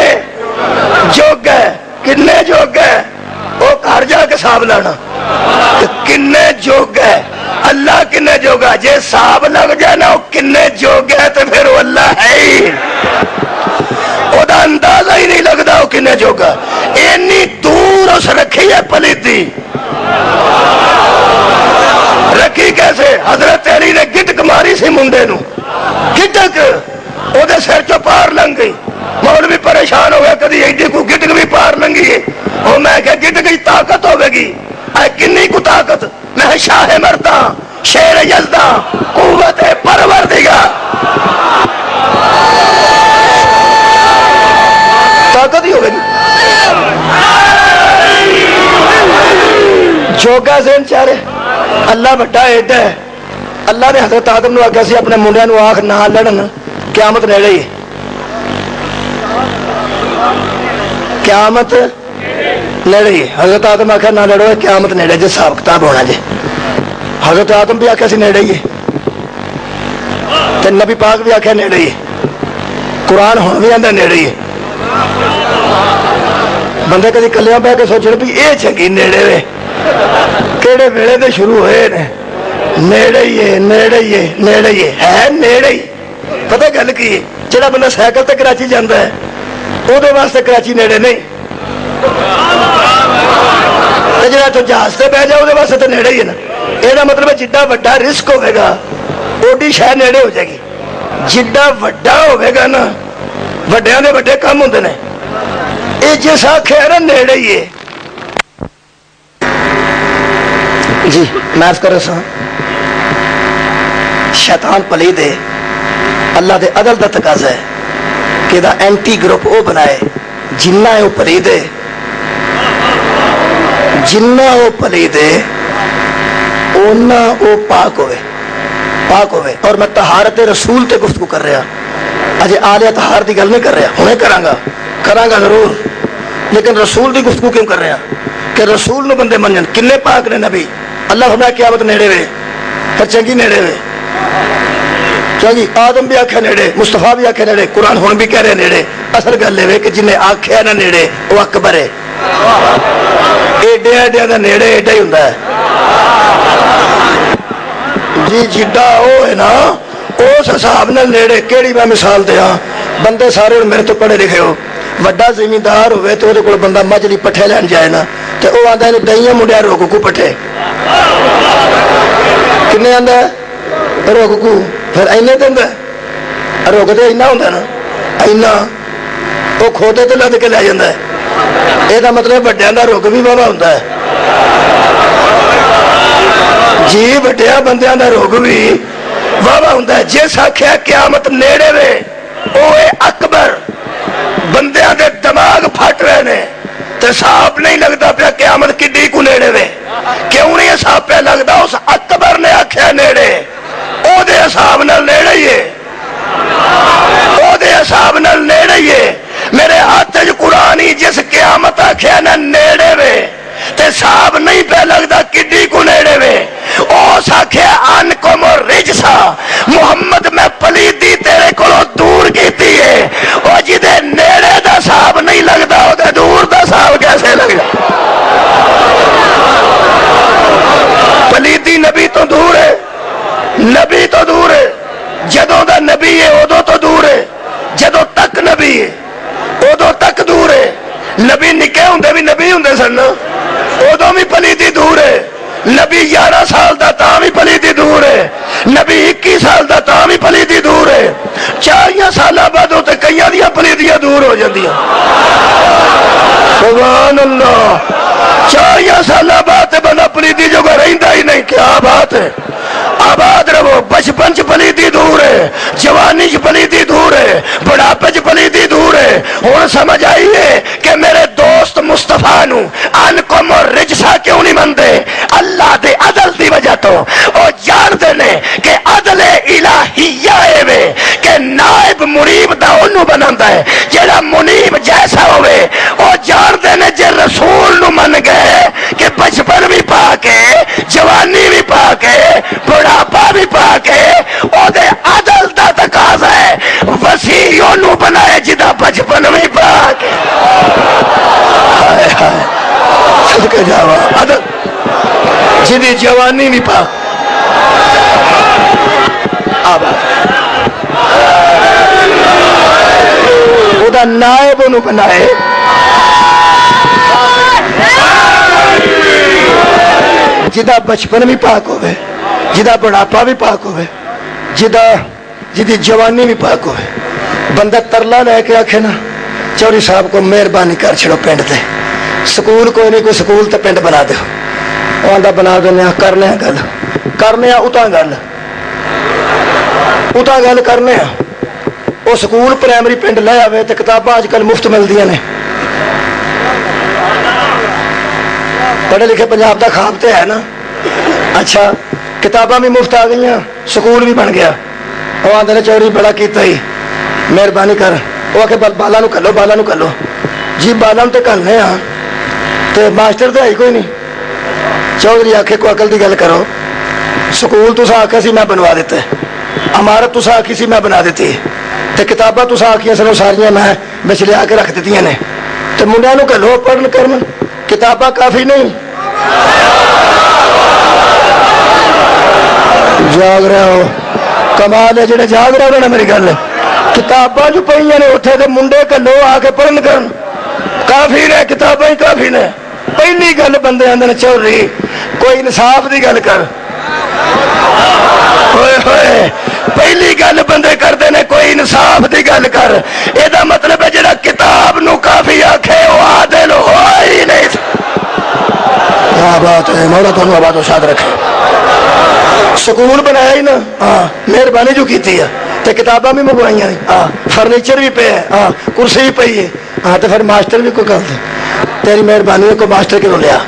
جوگ ہے کنے جوگ ہے وہ گھر جا کے حساب لانا کنے جوگ ہے اللہ کنے جوگا جے حساب لگ جائے نا وہ کنے جوگ ہے تو پھر وہ اللہ ہے ہی وہ دا اندازہ ہی نہیں لگتا وہ کنے جوگا اینی دور اس رکھی ہے پلیتی رکھی کیسے حضرت علی نے گٹک ماری سی منڈے نو گٹک وہ دے سر چو پار لنگ گئی مولوی پریشان ہو گیا کدی ایڈی کو گٹک بھی پار لنگی ہے وہ میں کہ گٹک کی طاقت ہوے گی اے کنی کو طاقت میں شاہ مرتا شیر یزدہ قوت پروردگار طاقت ہی ہوے گی جوگا ذہن چارے اللہ بڑا ایڈا ہے اللہ نے حضرت آدم نو آخیا سی اپنے منڈیا نو آخ نہ لڑن قیامت نیڑے ہی قیامت نیڑے ہی حضرت آدم آخیا نہ لڑو قیامت نیڑے جی حساب کتاب ہونا جی حضرت آدم بھی آخیا سی نیڑے ہی تے نبی پاک بھی آخیا نیڑے ہی قرآن ہوں بھی آدھا نیڑے ہی بندے کدی کلیاں بہ کے سوچنے بھی یہ چنگی نیڑے وے کہڑے ویلے دے شروع ہوئے نے نیڑے ہی ہے نیڑے ہی ہے نیڑے ہی ہے نیڑے ہی پتہ گل کی جڑا بندہ سائیکل تے کراچی جاندا ہے وہ واسطے کراچی نیڑے نہیں جڑا تو جہاز سے بہ جائے وہ واسطے تو نیڑے ہی ہے نا یہ مطلب جڈا وڈا رسک ہوئے گا اوڈی شہ نیڑے ہو جائے گی جڈا وڈا ہوئے گا نا وڈیاں دے وڈے کام ہوندے نے یہ جس آخر نا نیڑے ہی ہے جی معاف کرو سا شیطان پلید ہے اللہ دے عدل دا تقاضا ہے کہ دا اینٹی گروپ او بنائے جنہ ہے وہ پلید ہے جنہ وہ پلید ہے اونا وہ پاک ہوئے اور میں طہارت رسول تے گفتگو کر رہا اجے آلیہ طہار دی گل نہیں کر رہا ہمیں کراں گا ضرور لیکن رسول دی گفتگو کیوں کر رہا کہ رسول نو بندے منجن کنے پاک نے نبی اللہ فرمایا قیامت نیڑے وے پھر چنگی نیڑے وے چنگی آدم بھی آکھے نیڑے مصطفیٰ بھی آکھے نیڑے قرآن ہون بھی کہہ رہے نیڑے اصل گل ہے کہ جنہیں آکھے نا نیڑے وہ اکبر ہے ایڈے ایڈے دا نیڑے ایڈا ہی ہوندا ہے جی جڈا وہ ہے نا اس حساب نال نیڑے کیڑی میں مثال دیاں بندے سارے میرے تو پڑھے لکھے ہو وڈا زمیندار ہوئے تو وہ بندہ مجلی پٹھے لین جائے نا تو وہ آدھا ہے دئیاں منڈیا روک کو پٹھے کنے آدھا روک کو پھر اینے دن روک تو اینا ہوتا نا اینا وہ کھوتے تو لد کے لے جاتا ہے یہ مطلب وڈیا کا روک بھی بابا ہوتا ہے جی وڈیا بندیاں کا روک بھی بابا ہوتا ہے جس آخیا قیامت نیڑے وے وہ اکبر بندیاں دے دماغ پھٹ رہے نے تے صاحب نہیں لگتا پیا قیامت کڈی کو نیڑے وے کیوں نہیں صاحب پہ لگتا اس اکبر نے آخیا نیڑے او دے حساب نال نیڑے ہی ہے او دے حساب نال نیڑے ہی ہے میرے ہاتھ جو قرآن ہی جس قیامت آخیا نا نیڑے وے تے صاحب نہیں پہ لگتا کڈی کو نیڑے وے اس آخیا ان کم رجسا محمد میں پلیتی تیرے کو دور کیتی ہے وہ جدے نیڑے دا صاحب نہیں لگتا وہ دے دور دا صاحب کیسے لگتا پلیتی نبی تو دور ہے نبی تو دور ہے جدوں دا نبی ہے ادو تو دور ہے جدوں تک نبی ہے ادو تک دور ہے نبی نکے ہوندے بھی نبی ہوندے سن ادو بھی پلیتی دور ہے نبی 11 سال دا تاں بھی پلیتی دور ہے نبی 21 سال دا تاں بھی پلیتی دور ہے 40 سال بعد تے کئی دیاں پلیتیاں دور ہو جاندیاں سبحان اللہ 40 سال بعد تے بندہ پلیتی جو رہندا ہی نہیں کیا بات ہے آباد رہو بچپن چ پلیتی دور ہے جوانی چ پلیتی دور ہے بڑھاپے چ پلیتی دور ہے ہن سمجھ آئیے کہ میرے دوست مصطفیٰ نو ان کم اور رجسا کیوں نہیں مندے اللہ دے عدل دی وجہ تو او جاندے نے کہ عدل الہیہ ہے وے کہ نائب منیب دا اونوں بناندا ہے جڑا منیب جیسا ہوے او جاندے نے جے رسول نو من گئے کہ بچپن بھی پا کے جوانی بھی پا کے بڑھاپا بھی پا کے او دے عدل دا تقاضا ہے وسیع اونوں بنائے جدا بچپن بھی پا کے صدقے جاوا عدل جدی جوانی بھی پاک آباد او دا نائب انہوں بنائے جدا بچپن بھی پاک ہوئے جدا بڑھاپا بھی پاک ہوئے جدی جوانی بھی پاک ہوئے بندہ ترلا لے کے آکھے نا چوری صاحب کو مہربانی کر چھڑو پنڈ تے سکول کوئی نہیں کوئی سکول تے پنڈ بنا دے وہ آندا بنا دینے کرنے گل کرنے اتاں گل کرنے وہ سکول پرائمری پنڈ لے آوے تے کتاباں اج کل مفت ملدیاں نے پڑھے لکھے پنجاب دا خواب تے ہے نا اچھا کتاباں بھی مفت آ گئی سکول بھی بن گیا وہ آدھے نے چوری بڑا کیتا ہی مہربانی کر وہ آ کے بالا نو کلو جی بالا تے کلنے ہاں تے ماسٹر تے آئی کوئی نہیں چودھری آخے کو عقل دی گل کرو سکول تسا آخیا سی میں بنوا دیتے عمارت تسا آخی سی میں بنا دیتی تے کتاباں تسا آخیاں سنو ساریاں میں بچ لیا کے رکھ دیتی نے تے منڈیاں نو کلو پڑھن کرن کتاباں کافی نہیں جاگ رہے ہو کمال ہے جڑے جاگ رہے ہو نا میری گل کتاباں جو پڑھیاں نے اتھے تے منڈے کلو آ کے پڑھن کرن کافی نے کتاباں ہی کافی نے پہلی گل بندے آندے نے چوری کوئی انصاف دی گل کر ہوئے ہوئے پہلی گل بندے کرتے نے کوئی انصاف دی گل کر یہ مطلب ہے جڑا کتاب نو کافی آکھے وہ عادل ہوا ہی نہیں کیا بات ہے مولا تمہیں آباد و شاد رکھے سکول بنایا ہی نا ہاں مہربانی جو کیتی ہے تے کتاباں بھی منگوائی ہیں ہاں فرنیچر بھی پہ ہے ہاں کرسی بھی پئی ہے ہاں تو پھر ماسٹر بھی کوئی کر دے تیری مہربانی کو ماسٹر کیوں لیا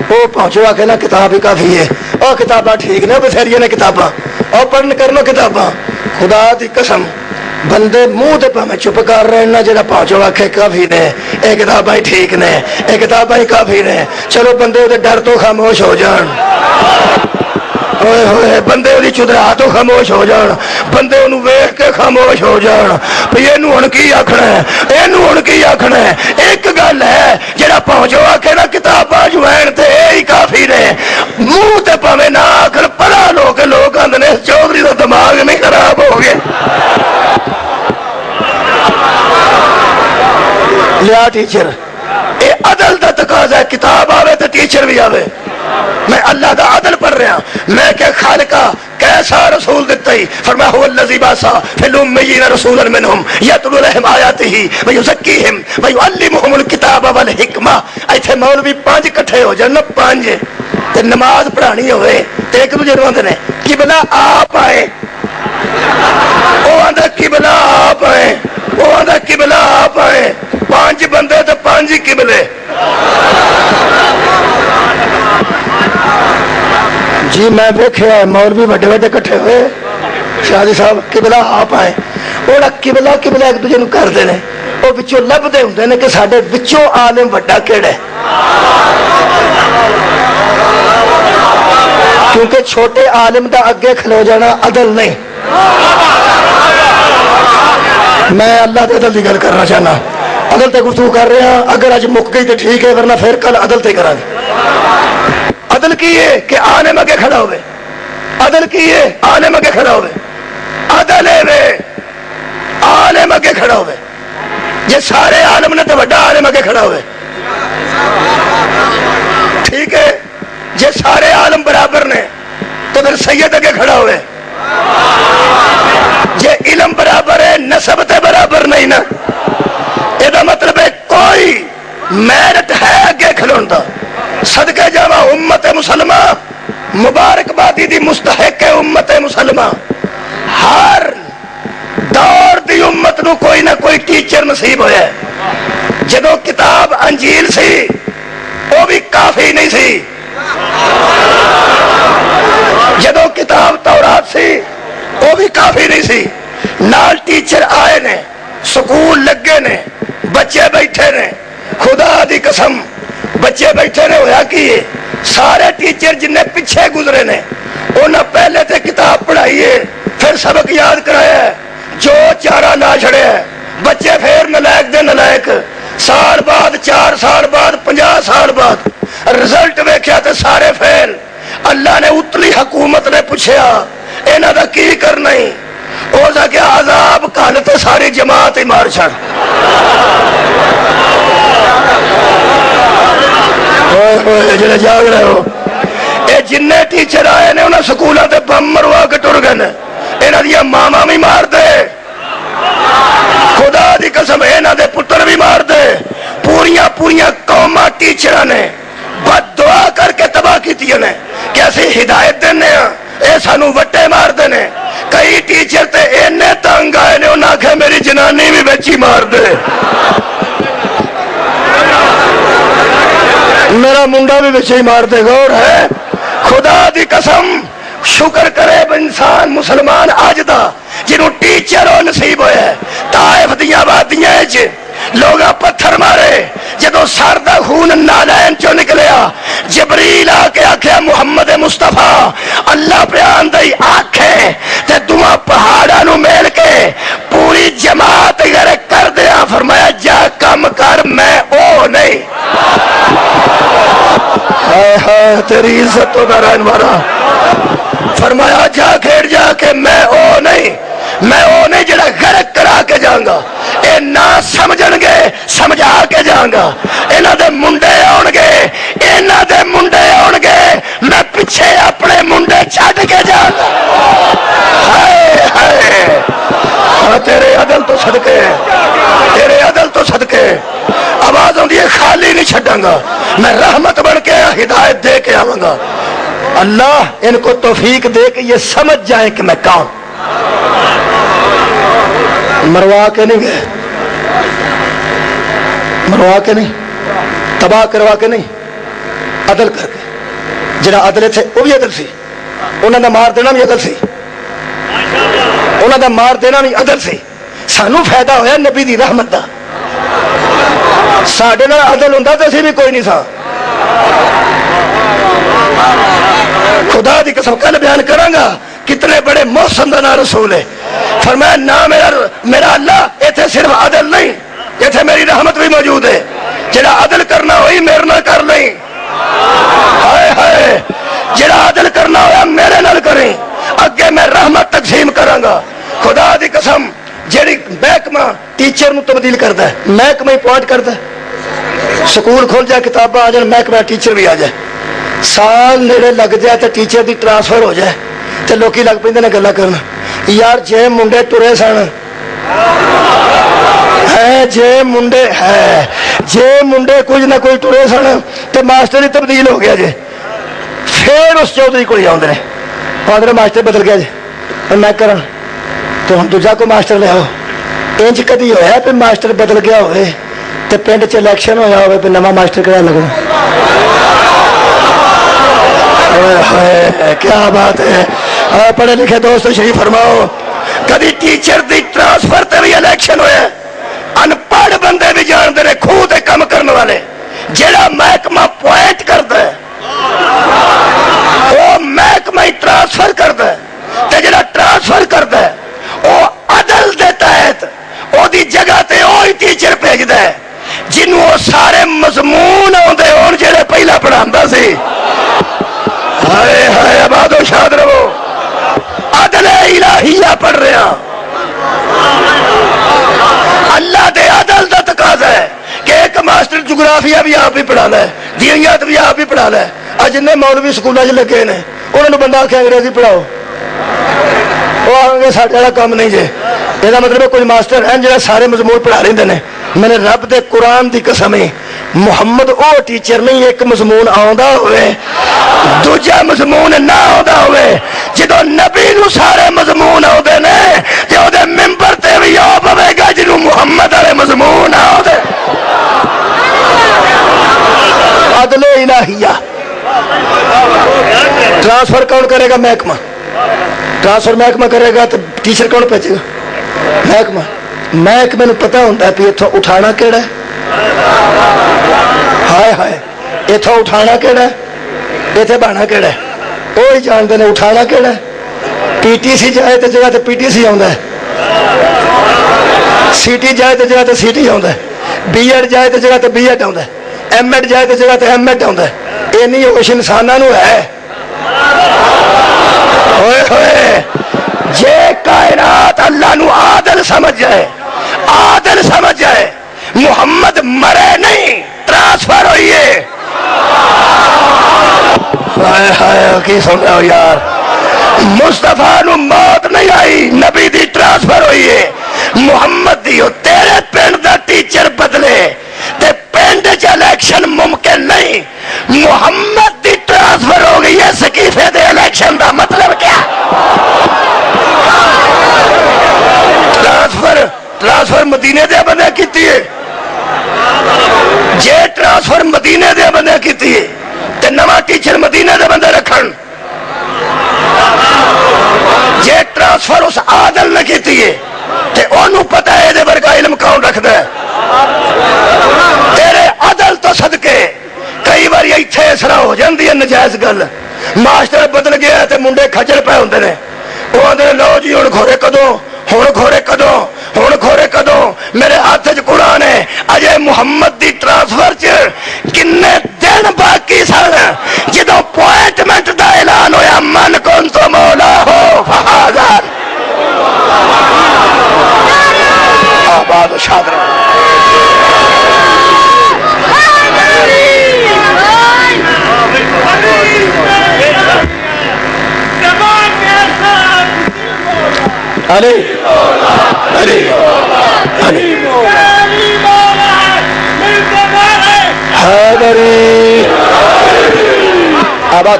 وہ پہنچو آ کے نا کتاب ہی کافی ہے اور کتاباں ٹھیک نے بتھیری نے کتاباں اور پڑھن کرنو کتاباں خدا دی قسم بندے منہ تے پاویں چپ کر رہے نا جڑا پہنچو آکھے کافی نے یہ کتاباں ہی ٹھیک نے یہ کتاباں ہی کافی نے چلو بندے وہ ڈر تو خاموش ہو جان ہوئے ہوئے بندے وہ چدرا تو خاموش ہو جان بندے انہوں ویخ کے خاموش ہو جان بھئی اینو ہن کی آکھنا ہے اینو ہن کی آکھنا ہے ایک گل ہے جڑا پہنچو آکھے نا کتاباں جو ہیں تے ہی کافی نے منہ تے پاویں نہ آکھن پڑھا لو کے لوگ آندے نے چودھری دا دماغ نہیں خراب ہو گیا لیا ٹیچر اے عدل دا تقاضا ہے کتاب آوے تے ٹیچر بھی آوے میں اللہ دا عدل پڑھ رہا میں کہ خالقہ کیسا رسول دیتا ہی فرمایا هو الذی باسا فی الامیین رسولا منہم یتلو علیہم آیاتہ ویزکیہم ویعلمہم الکتاب والحکمہ ایتھے مولوی 5 کٹھے ہو جان 5 تے نماز پڑھانی ہوئے تے ایک دوجے نوں آندے نے قبلہ آپ آئے او آندا قبلہ آپ آئے او آندا قبلہ آپ آئے 5 بندے تے 5 قبلے جی میں دیکھا ہے مولوی بڑے بڑے کٹھے ہوئے شادی صاحب قبلہ آپ آئے وہ قبلہ ایک دوجے نوں کردے نے وہ وچوں لبدے ہوندے نے کہ ساڈے وچوں عالم بڑا کیڑا ہے کیونکہ چھوٹے عالم دا اگے کھلو جانا عدل نہیں میں اللہ دے عدل دی گل کرنا چاہنا عدل تے گفتگو کر رہے ہیں اگر اج مک گئی تو ٹھیک ہے ورنہ پھر کل عدل تے کرا گے عدل کی ہے کہ عالم اگے کھڑا ہوئے عدل کی ہے عالم اگے کھڑا ہوئے عدل ہے عالم اگے کھڑا ہوئے یہ سارے عالم نے تو بڑا عالم اگے کھڑا ہوئے ٹھیک ہے یہ سارے عالم برابر نے تو پھر سید اگے کھڑا ہوئے یہ علم برابر ہے نسب تے برابر نہیں نا یہ مطلب ہے کوئی میرٹ ہے اگے کھلون دا صدقہ جاوا امت مسلمہ مبارکبادی دی مستحق ہے امت مسلمہ ہر دور دی امت نو کوئی نہ کوئی ٹیچر نصیب ہویا ہے جدو کتاب انجیل سی وہ بھی کافی نہیں سی جدو کتاب تورات سی وہ بھی کافی نہیں سی نال ٹیچر آئے نے سکول لگے نے بچے بیٹھے نے خدا دی قسم بچے بیٹھے نے ہویا کی سارے ٹیچر جن نے پیچھے گزرے نے انہاں پہلے تے کتاب پڑھائی ہے پھر سبق یاد کرایا ہے جو چارہ لا چھڑے ہے بچے پھر نلائق دے نلائق سال بعد 4 سال بعد 50 سال بعد رزلٹ ویکھیا تے سارے فیل. اللہ نے اتلی حکومت نے پوچھیا انہاں دا کی کرنا ہی؟ او سا کہ عذاب کل تے ساری جماعت ہی مار چھڑ. جڑے جاگ رہے ہو اے جنے ٹیچر آئے نے انہاں سکولاں تے بم مروا کے ٹر گئے نے. انہاں دی ماما بھی مار دے, خدا دی قسم انہاں دے پتر بھی مار دے. پوریاں قوماں ٹیچراں نے بد دعا کر کے تباہ کیتی نے کہ اسی ہدایت دینے ہاں اے سانو وٹے مار دینے. کئی ٹیچر تے اینے تنگ آئے نے انہاں آکھیا میری جنانی بھی بچی مار دے, میرا منڈا بھی بچی مار دے. غور ہے خدا دی قسم. شکر کرے انسان مسلمان آج دا جنہوں ٹیچر ہو نصیب ہویا ہے. طائف دیاں وادیاں وچ لوگ پتھر مارے, جدو سر دا خون نالین چو نکلیا جبریل آ کے آکھیا محمد مصطفیٰ اللہ بیان دئی آکھے تے دعا پہاڑاں نو میل کے پوری جماعت غرق کر دیا. فرمایا جا کم کر میں او نہیں. ہائے ہائے تیری عزت تو نارائن مارا. فرمایا جا کھیڑ جا کے میں او نہیں جڑا غرق کرا کے جاؤں گا. اے نہ سمجھن گے سمجھا کے جاؤں گا. انہاں دے منڈے آن گے میں پیچھے اپنے منڈے چھڈ کے جاؤں گا. ہائے ہائے تیرے عدل تو صدقے آواز آندی ہے خالی نہیں چھڈاں گا, میں رحمت بن کے ہدایت دے کے آواں گا. اللہ ان کو توفیق دے کہ یہ سمجھ جائیں کہ میں کون. مروا کے نہیں گئے, مروا کے نہیں, تباہ کروا کے نہیں, عدل کر کے. جڑا عدل تھے وہ بھی عدل سی, انہوں نے مار دینا بھی عدل سی, انہوں نے مار دینا بھی عدل سی. سانو فائدہ ہویا نبی دی رحمت دا. ساڈے نال عدل ہوندا تے اسی بھی کوئی نہیں سا. خدا دی قسم کل بیان کراں گا کتنے بڑے محسن دا نام رسول ہے. فرمایا نہ میرا اللہ ایتھے صرف عدل نہیں, ایتھے میری رحمت بھی موجود ہے. جڑا عدل کرنا ہوئی میرے نال کر لیں. ہائے ہائے جڑا عدل کرنا ہویا میرے نال کریں, اگے میں رحمت تقسیم کراں گا. خدا دی قسم جیڑی محکمہ ٹیچر نو تبدیل کردا ہے, محکمہ اپوائنٹ کردا ہے. سکول کھول جائے کتاباں آ جائیں محکمہ ٹیچر بھی آ جائے. سال نیڑے لگ جائے تو ٹیچر دی ٹرانسفر ہو جائے تو لوکی لگ پہ گلا کرنا یار جے منڈے ٹرے سن ہے, جے منڈے کچھ نہ کوئی ٹرے سن تو ماسٹر ہی تبدیل ہو گیا جی. پھر اس چودھری کو آدھے پادر ماسٹر بدل گیا جی میں کرا تو ہم دوجا کو ماسٹر لے آؤ. انج کدی ہویا پہ ماسٹر بدل گیا ہوئے تو پنڈ چ الیکشن ہویا ہوئے پہ نواں ماسٹر کرا لگنا. کیا بات ہے. پڑھے لکھے دوست شریف فرماؤ کدی ٹیچر دی ٹرانسفر تے بھی الیکشن ہوئے. ان پڑھ بندے بھی جانتے ہیں خود دے کم کرنے والے. جڑا محکمہ پوائنٹ کرتا ہے وہ محکمہ ہی ٹرانسفر کرتا ہے, تے جڑا ٹرانسفر کرتا ہے وہ عدل دے تحت وہ دی جگہ تے وہی ٹیچر بھیجتا ہے جنوں وہ سارے مضمون آتے ہون جڑے پہلا پڑھاتا سی. ہائے ہائے آباد و شاد رہو. عدل الہیہ پڑھ رہے ہیں. اللہ دے عدل دا تقاضا ہے کہ ایک ماسٹر جغرافیہ بھی آپ ہی پڑھانا ہے, دینیات بھی آپ ہی پڑھانا ہے. اج جن مولوی سکولوں چ لگے نے انہوں بندہ آخیا انگریزی پڑھاؤ, وہ آئیں گے سارے والا کام نہیں جی. یہ مطلب کوئی ماسٹر ہیں جہاں سارے مضمون پڑھا رہے ہیں. میں نے رب دے قرآن دی قسم محمد او ٹیچر نہیں ایک مضمون آندا ہوئے دوجا مضمون نہ آندا ہوئے. جدو نبی نو سارے مضمون آدھے نے تے او دے ممبر تے بھی آ پوے گا جنوں محمد والے مضمون آدھے. عدل الہیہ. ٹرانسفر کون کرے گا؟ محکمہ. ٹرانسفر محکمہ کرے گا تو ٹیچر کون بھیجے گا؟ محکمہ. محکمے نو پتہ ہوتا ہے کہ اتوں اٹھانا کیڑا ہے. ہائے ہائے اتوں اٹھانا کیڑا ہے, اتنے بہنا کیڑا ہے. وہی جانتے ہیں اٹھانا کیڑا ہے. پی ٹی سی جائے تو جگہ پی ٹی سی آتا ہے, سی ٹی جائے تو جگہ سی ٹی آتا ہے, بی ایڈ جائے تو جگہ بی ایڈ آتا ہے, ایم ایڈ جائے تو جگہ ایم ایڈ آتا ہے. اینی ہوش انسانوں ہے ہوئے ہوئے جے کائنات اللہ نو عادل سمجھ جائے عادل سمجھ جائے محمد مرے نہیں ٹرانسفر ہوئیے ہائے ہائے کی سن رہے ہو یار مصطفیٰ نو موت نہیں آئی نبی دی ٹرانسفر ہوئیے محمد دیو تیرے پنڈ دا ٹیچر بدلے تے پنڈ چ الیکشن ممکن نہیں محمد دی ٹرانسفر ہو گئی ہے سکیفے دے الیکشن دا مطلب کیا ٹرانسفر مدینے دے بندے کیتی ہے جے ٹرانسفر مدینے دے بندے کیتی ہے تے نواں ٹیچر مدینے دے بندے رکھن جے ٹرانسفر اس عادل نہ کیتی ہے تے انہوں پتہ ہے دے ورگا علم کون رکھ دے تیرے عدل تو صدقے کئی باری ایتھے اسرا ہو جاندی ہے نجائز گل ماسٹر بدل گیا تے منڈے کھجر پہ ہوندے نے وہ آدھے لو جی ہن گھورے کدوں ہن گھورے کدوں میرے ہاتھ چ قرآن ہے اجے محمد دی ٹرانسفر چ کنے دن باقی سن جدوں اپوائنٹمنٹ دا اعلان ہویا من کن تو مولا ہو فہذر آباد و شاد رہو علی علی علی حیدری آباد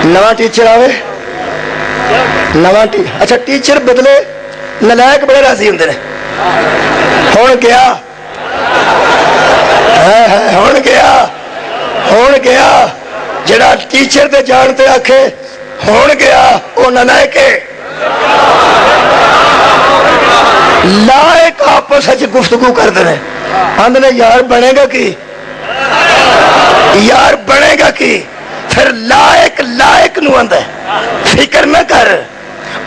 نواں ٹیچر آوے اچھا ٹیچر بدلے نلائک بڑے راضی ہوندے نے ہون گیا جڑا ٹیچر دے جانتے آکھے ہون گیا وہ نلائک لائق آپس گفتگو کرتے ہیں آندھنے یار بنے گا کی پھر لائق نو آندھے فکر نہ کر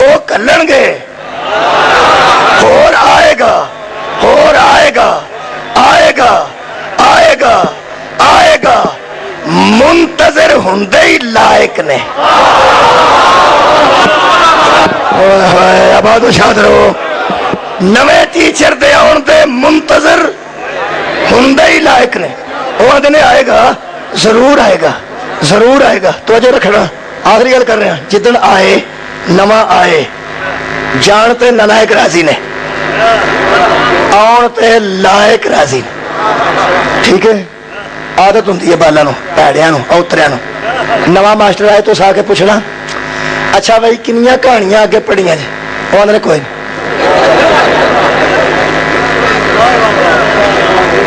وہ کلن گے اور آئے گا منتظر ہوندے ہی لائق نے آباد و شاد رہو نویں ٹیچر دے آن دے منتظر ہوندے ہی لائق نے وہ آدھنے آئے گا ضرور آئے گا توجہ رکھنا آخری گل کر رہے ہیں جدن آئے نواں آئے جانتے نلائق راضی نے آن تے لائق راضی نے ٹھیک ہے عادت ہوندی ہے بالاں نو پیڑیاں نو اوتریاں نو نواں ماسٹر آئے تو سا کے پوچھنا اچھا بھائی کنیاں کہانیاں آگے پڑھیاں جی وہ آدھے کوئی نہیں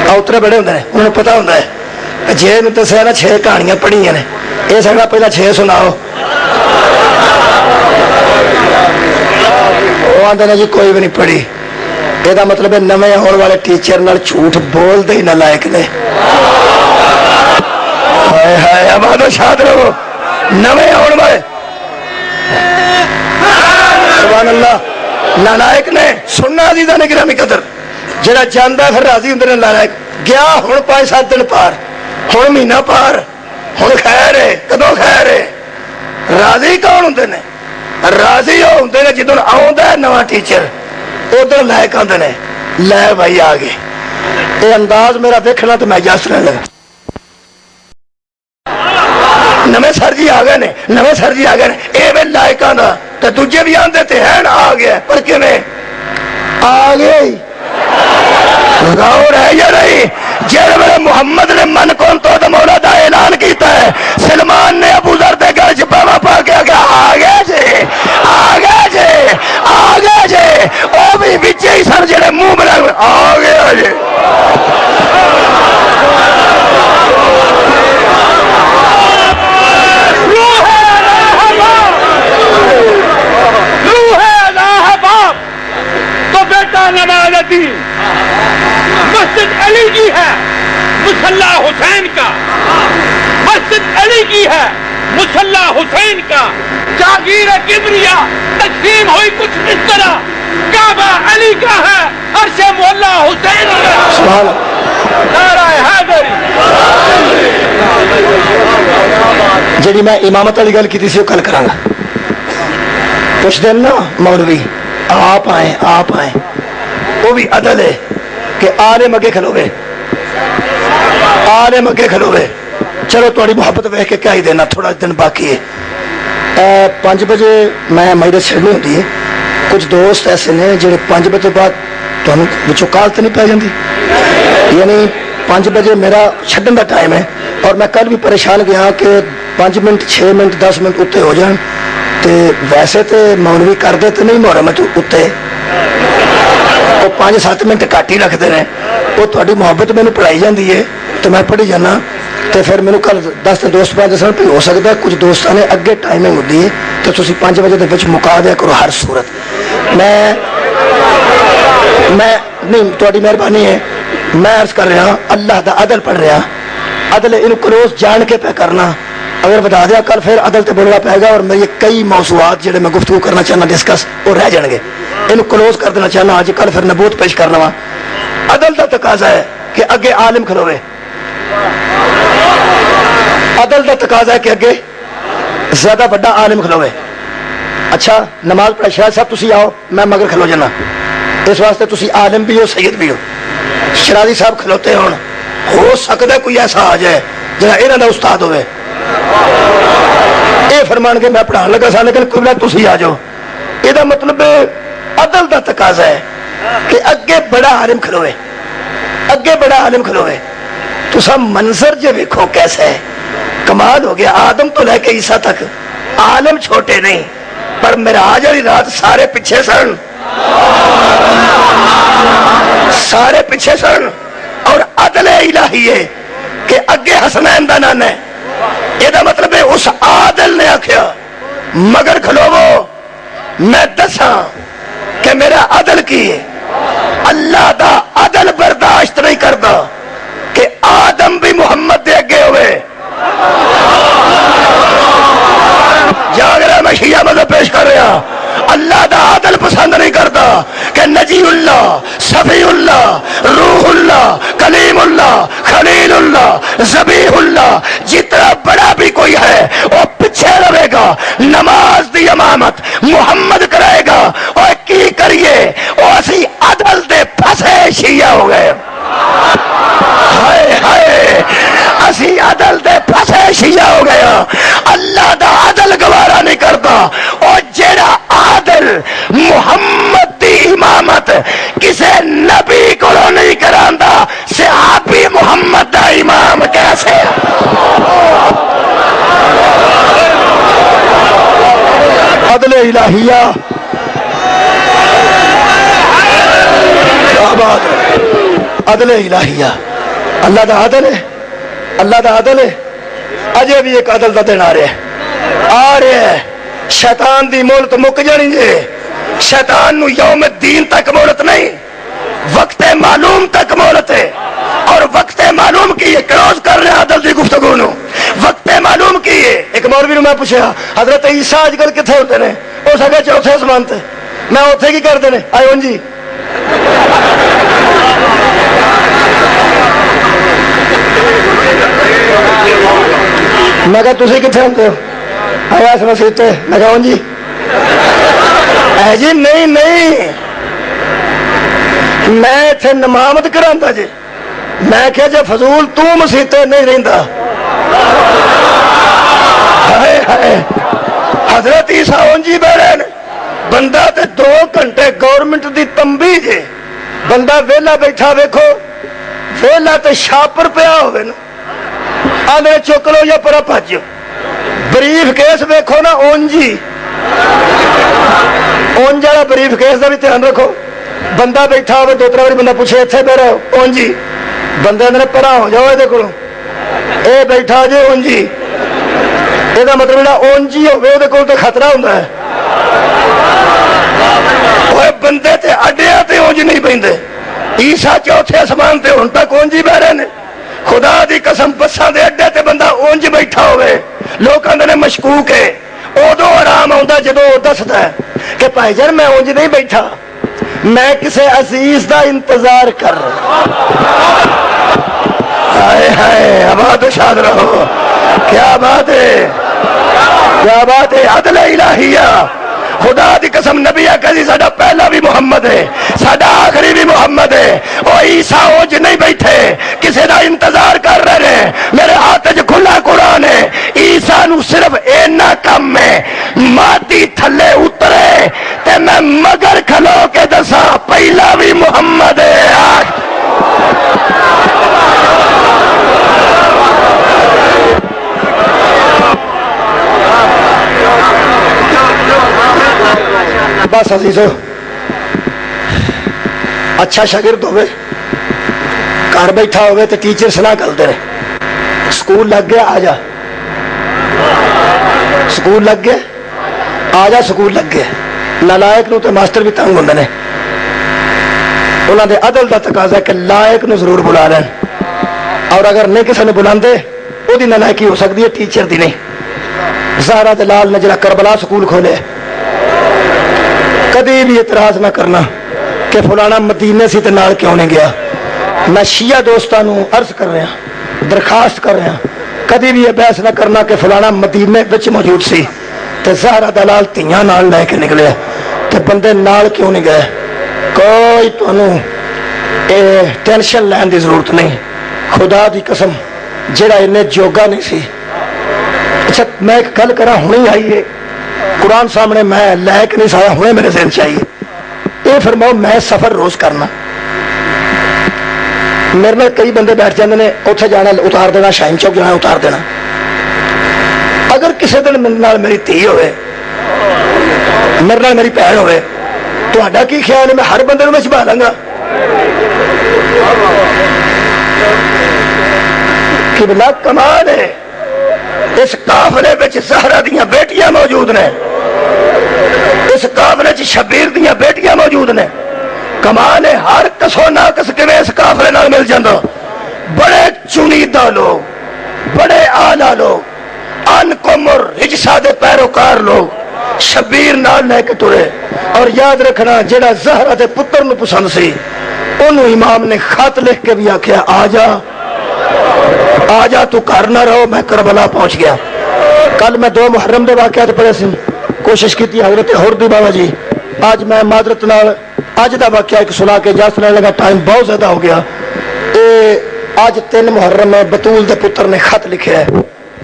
اوترے بڑے ہوندے نے انہوں پتہ ہوندا ہے جے میں دسیا نا 6 کہانیاں پڑھیاں نے یہ سکتا پہلا 6 سناؤ وہ آدھے نے جی کوئی بھی نہیں پڑھی یہ مطلب ہے نویں ہونے والے ٹیچر نال جھوٹ بول دے ہی نہ لائق نے ہائے ہائے آباد و شاد رہو نویں ہونے والے سبحان اللہ نالائق نے سننا عزیزاں نے گرامی قدر جڑا جاندا پھر راضی ہوندے نے نالائق گیا ہن 5-7 دن پار ہن مہینہ پار ہن خیر ہے کدوں خیر ہے راضی کون ہوندے نے راضی ہو ہوندے نے جدوں آوندا ہے نواں ٹیچر ادھر لائق آندے نے لے بھائی آ گئے یہ انداز میرا دیکھنا تو میں جس رہنے لگا نویں سر جی آ گئے نے اے وے لائقاں دا تے دوجے بھی آندے تے ہیں آ گیا پر کیویں آ گئے غور ہے یا نہیں جڑے ویلے محمد نے من کون تو مولا دا اعلان کیتا ہے سلمان نے ابو ذر دے گل چ پاوا پا کے آ گئے جے او بھی وچ ہی سر جڑے منہ بنا آ گیا جے مسجد علی کی ہے مصلی حسین کا مسجد علی کی ہے مصلی حسین کا جاگیر کبریا تقسیم ہوئی کچھ اس طرح کعبہ علی کا ہے عرش مولا حسین کا جی میں امامت والی گل کی سی وہ کل کرا کچھ دن نا مولوی آپ آئے وہ بھی عدل ہے کہ عالم اگے کھلوے چلو تھوڑی محبت ویخ کے کیا ہی دینا تھوڑا دن باقی ہے 5 بجے میں میرے چھڑنی ہوتی ہے کچھ دوست ایسے نے جڑے 5 بجے بعد تمہیں کال تو نہیں پی جاتی یعنی 5 بجے میرا چھڈن کا ٹائم ہے اور میں کل بھی پریشان گیا کہ 5 منٹ 6 منٹ 10 منٹ اتنے ہو جان تے ویسے تو مولوی کرتے تو نہیں محرم اتنے وہ 5-7 منٹ کٹ ہی رکھتے ہیں وہ تھوڑی محبت مینو پڑھائی جاتی ہے تو میں پڑھی جانا تو پھر میرے کل 10 دوست پہ دسن بھی ہو سکتا ہے کچھ دوستوں نے اگے ٹائمنگ ہوتی ہے تو تھی 5 بجے کے مکا دیا کرو ہر صورت میں نہیں تھوڑی مہربانی ہے میں عرض کر رہا اللہ دا عدل پڑھ رہا عدل ان کلوز جان کے پہ کرنا اگر بتا دیا کل پھر عدل تے بولنا پائے گا اور میری کئی موضوعات جڑے میں گفتگو کرنا چاہنا ڈسکس وہ رہ جان گے ان کلوز کر دینا چاہنا آج کل پھر نبوت پیش کرنا وا عدل دا تقاضا ہے کہ اگے عالم کھلوے عدل دا تقاضا ہے کہ اگے زیادہ بڑا عالم کھلوے اچھا نماز پڑھا شاید صاحب تسی آؤ میں مگر کھلو جانا اس واسطے تسی عالم بھی ہو سید بھی ہو شرازی صاحب کھلوتے ہو سکتا ہے کوئی ایسا آ جائے جہاں یہاں کا استاد ہوئے یہ فرمان کے میں پڑھان لگا سا لیکن کوئی تسی آ جاؤ یہ مطلب عدل دا تقاضا ہے کہ اگے بڑا عالم کھلوے تو سب منظر جو ویکھو کیسا ہے کمال ہو گیا آدم تو لے کے عیسیٰ تک عالم چھوٹے نہیں پر معراج والی رات سارے پیچھے سن اور عدل الہی ہے کہ اگے حسنین دا نام ہے یہ مطلب ہے اس عادل نے آخیا مگر کھلوو میں دساں کہ میرا عدل کی ہے اللہ دا عدل برداشت نہیں کرتا کہ آدم بھی محمد دے اگے ہوئے جاگ رہا میں شیعہ مذہب پیش کر رہا اللہ دا عدل پسند نہیں کرتا کہ نجی اللہ صفی اللہ روح اللہ کلیم اللہ خلیل اللہ ذبیح اللہ جتنا بڑا بھی کوئی ہے وہ پیچھے رہے گا نماز دی امامت محمد کرائے گا اور کی کریے وہ اسی عدل دے پھنسے شیعہ ہو گئے ہائے ہائے اسی عدل دے پھنسے شیعہ ہو گیا اللہ دا عدل گوارا نہیں کرتا اور جیڑا عادل محمد دی امامت کسے نبی کو نہیں کراندا صحابی محمد دا امام کیسے عدل الہیہ عدل الہیہ اللہ دا عدل ہے اللہ دا عدل ہے اجے بھی ایک عدل دا دن آ رہے ہیں شیطان دی مہلت مک جانی جے شیطان نو یوم الدین تک مہلت نہیں وقت معلوم تک مہلت ہے اور وقت معلوم کی یہ کلوز کر رہے ہیں عدل دی گفتگو نو وقت معلوم کی ہے ایک مولوی نو میں پوچھا حضرت عیسیٰ آج کل کتنے ہوتے ہیں ہو سکے چوتھے آسمان تے میں اوتھے کی کرتے ہیں آئے ہوں جی میں کہا تسی کتنے ہوتے ہو آیا اس مسجد تے میں کہا ہوں جی اے جی نہیں میں اتنے نمامت کراندا جی میں کہا جی فضول تو مسجد تے نہیں رہندا ہائے ہائے حضرت عیسیٰ ہوں جی بیٹھے بندہ تے 2 گھنٹے گورنمنٹ دی تنبیہ جے بندہ ویلا بیٹھا ویکھو ویلا تے شاپر پیا ہوئے نا آدھے چک لو یا پرا پاجو بریف کیس ویکھو نا اونجی اونج والا بریف کیس دا بھی دھیان رکھو بندہ بیٹھا ہوئے 2-3 بار بندہ پوچھے اتنے پہ رہو اونجی بندے اندر پرا ہو جاؤ یہ کو اے بیٹھا جی اونجی یہ مطلب جا اونجی ہوئے وہ تو خطرہ ہوتا ہے بندے تے اڈیا تے اونج نہیں پیندے عیسیٰ چوتھے آسمان تے ہن تک اونجی بہ رہے نے خدا دی قسم بساں دے اڈے تے بندہ اونج بیٹھا ہوئے لوگ کہندے نے مشکوک ہے ادو آرام آتا جدو دستا ہے کہ بھائی جان میں اونج نہیں بیٹھا میں کسے عزیز دا انتظار کر رہا ہائے ہائے آباد شاد رہو کیا بات ہے، کیا بات ہے، عدل الہیہ، خدا دی قسم نبی کہی ساڈا پہلا بھی محمد ہے، ساڈا آخری بھی محمد ہے۔ او عیسیٰ اوج نہیں بیٹھے کسے دا انتظار کر رہے ہیں، میرے ہاتھ وچ کھلا قرآن ہے، عیسیٰ نو صرف اینا کم ہے مادی تھلے اترے تے میں مگر کھلو کے دساں پہلا بھی محمد ہے۔ بس عزیزو، اچھا شاگرد ہوئے گھر بیٹھا ہوئے تو ٹیچر سلاح کرتے رہے، سکول لگ گیا آ جا، سکول لگ گیا آ جا، سکول لگ گیا، نالائق نو تو ماسٹر بھی تنگ ہوندے نے، انہوں نے عدل دا تقاضا ہے کہ لائق نو ضرور بلا لین، اور اگر نہیں کسی نے بلاندے وہ دی نالائقی ہو سکتی ہے، ٹیچر دی نہیں۔ زہرا دلال نے جڑا کربلا سکول کھولے، کدی بھی اعتراض نہ کرنا کہ فلانا مدینے سی تے نال کیوں نہیں گیا۔ میں شیعہ دوستانوں عرض کر رہا، درخواست کر رہا، کدی بھی یہ بحث نہ کرنا کہ فلانا مدینے وچ موجود سی تے زہرا دلال تیاں نال لے کے نکلے تے بندے نال کیوں نہیں گئے۔ کوئی تانوں ٹینشن لین دی ضرورت نہیں، خدا دی قسم جڑا انہیں جوگا نہیں سی۔ اچھا میں ایک گل کرا، ہونی آئی ہے قرآن سامنے، میں لائق نہیں سایا، ہوئے میرے ذہن چاہیے یہ فرماؤ میں سفر روز کرنا، میرے نال کئی بندے بیٹھ جاندے نے، اتنے جانا اتار دینا، شاہین چوک جانا اتار دینا۔ اگر کسی دن میرے نال میری دھی ہوئے، میرے نال میری بہن ہوئے، تہاڈا کی خیال ہے میں ہر بندے میں چھپا لوں گا؟ قبلہ کمال ہے، اس قافلے وچ زہرا دیاں بیٹیاں موجود نے، اس قافلے وچ شبیر دیاں بیٹیاں موجود نے، کمال ہے، ہر کسو ناقص کے اس قافلے نال مل جاندو، بڑے چنیدہ لوگ، بڑے اعلیٰ لوگ، ان قمر رجسا دے پیروکار لوگ شبیر نال لے کے ٹرے۔ اور یاد رکھنا جڑا زہرا دے پتر نو پسند سی انہوں امام نے خط لکھ کے بھی آکھیا آ جا، آ جا تو گھر نہ رہو، میں کربلا پہنچ گیا۔ کل میں 2 محرم دے واقعات پڑھے سی، کوشش کی تھی حضرت ہردی بابا جی، آج میں معذرت نال اج دا واقعہ ایک سنا کے جا سننے لگا، ٹائم بہت زیادہ ہو گیا۔ آج 3 محرم میں بطول دے پتر نے خط لکھے ہے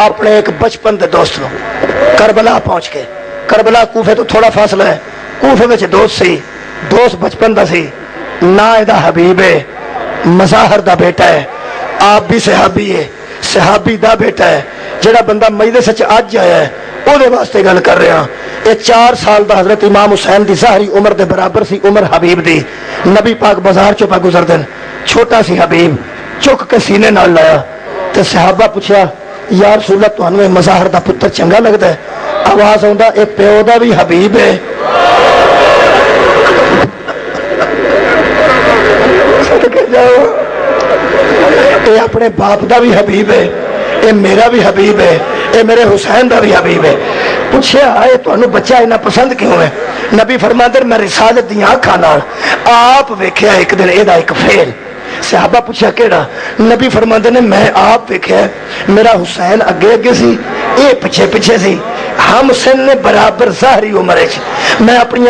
اپنے ایک بچپن دے دوست نو، کربلا پہنچ کے، کربلا کوفے تو تھوڑا فاصلہ ہے، کوفے وچ دوست سی، دوست بچپن دا سی، نا دا حبیب ہے، مظاہر دا بیٹا ہے، آپ بھی صحابی ہے، صحابی دا بیٹا ہے، جڑا بندہ مجلس سچ آج آیا ہے او دے واسطے گل کر رہا ہاں۔ یہ 4 سال دا حضرت امام حسین دی ظاہری عمر دے برابر سی عمر حبیب دی، نبی پاک بازار چوں پا گزر دن، چھوٹا سی حبیب چک کے سینے نال لایا تے صحابہ پوچھا یا رسول اللہ تانوں مظاہر دا پتر چنگا لگدا ہے؟ آواز آندا اے پیو دا بھی حبیب ہے۔ اے اپنے باپ دا بھی حبیب ہے، اے میرا بھی حبیب ہے، اے میرے حسین دا بھی حبیب ہے۔ پوچھیا اے تانوں بچہ اتنا پسند کیوں ہے؟ نبی فرماندے میں رسالت دی آنکھاں نال آپ ویکھیا ایک دن اے دا ایک فعل۔ صحابہ پوچھا کیڑا؟ نبی فرماندے نے میں آپ ویکھیا میرا حسین اگے اگے سی، اے پیچھے پیچھے سی، ہم سن نے برابر ظاہری عمر وچ، میں اپنی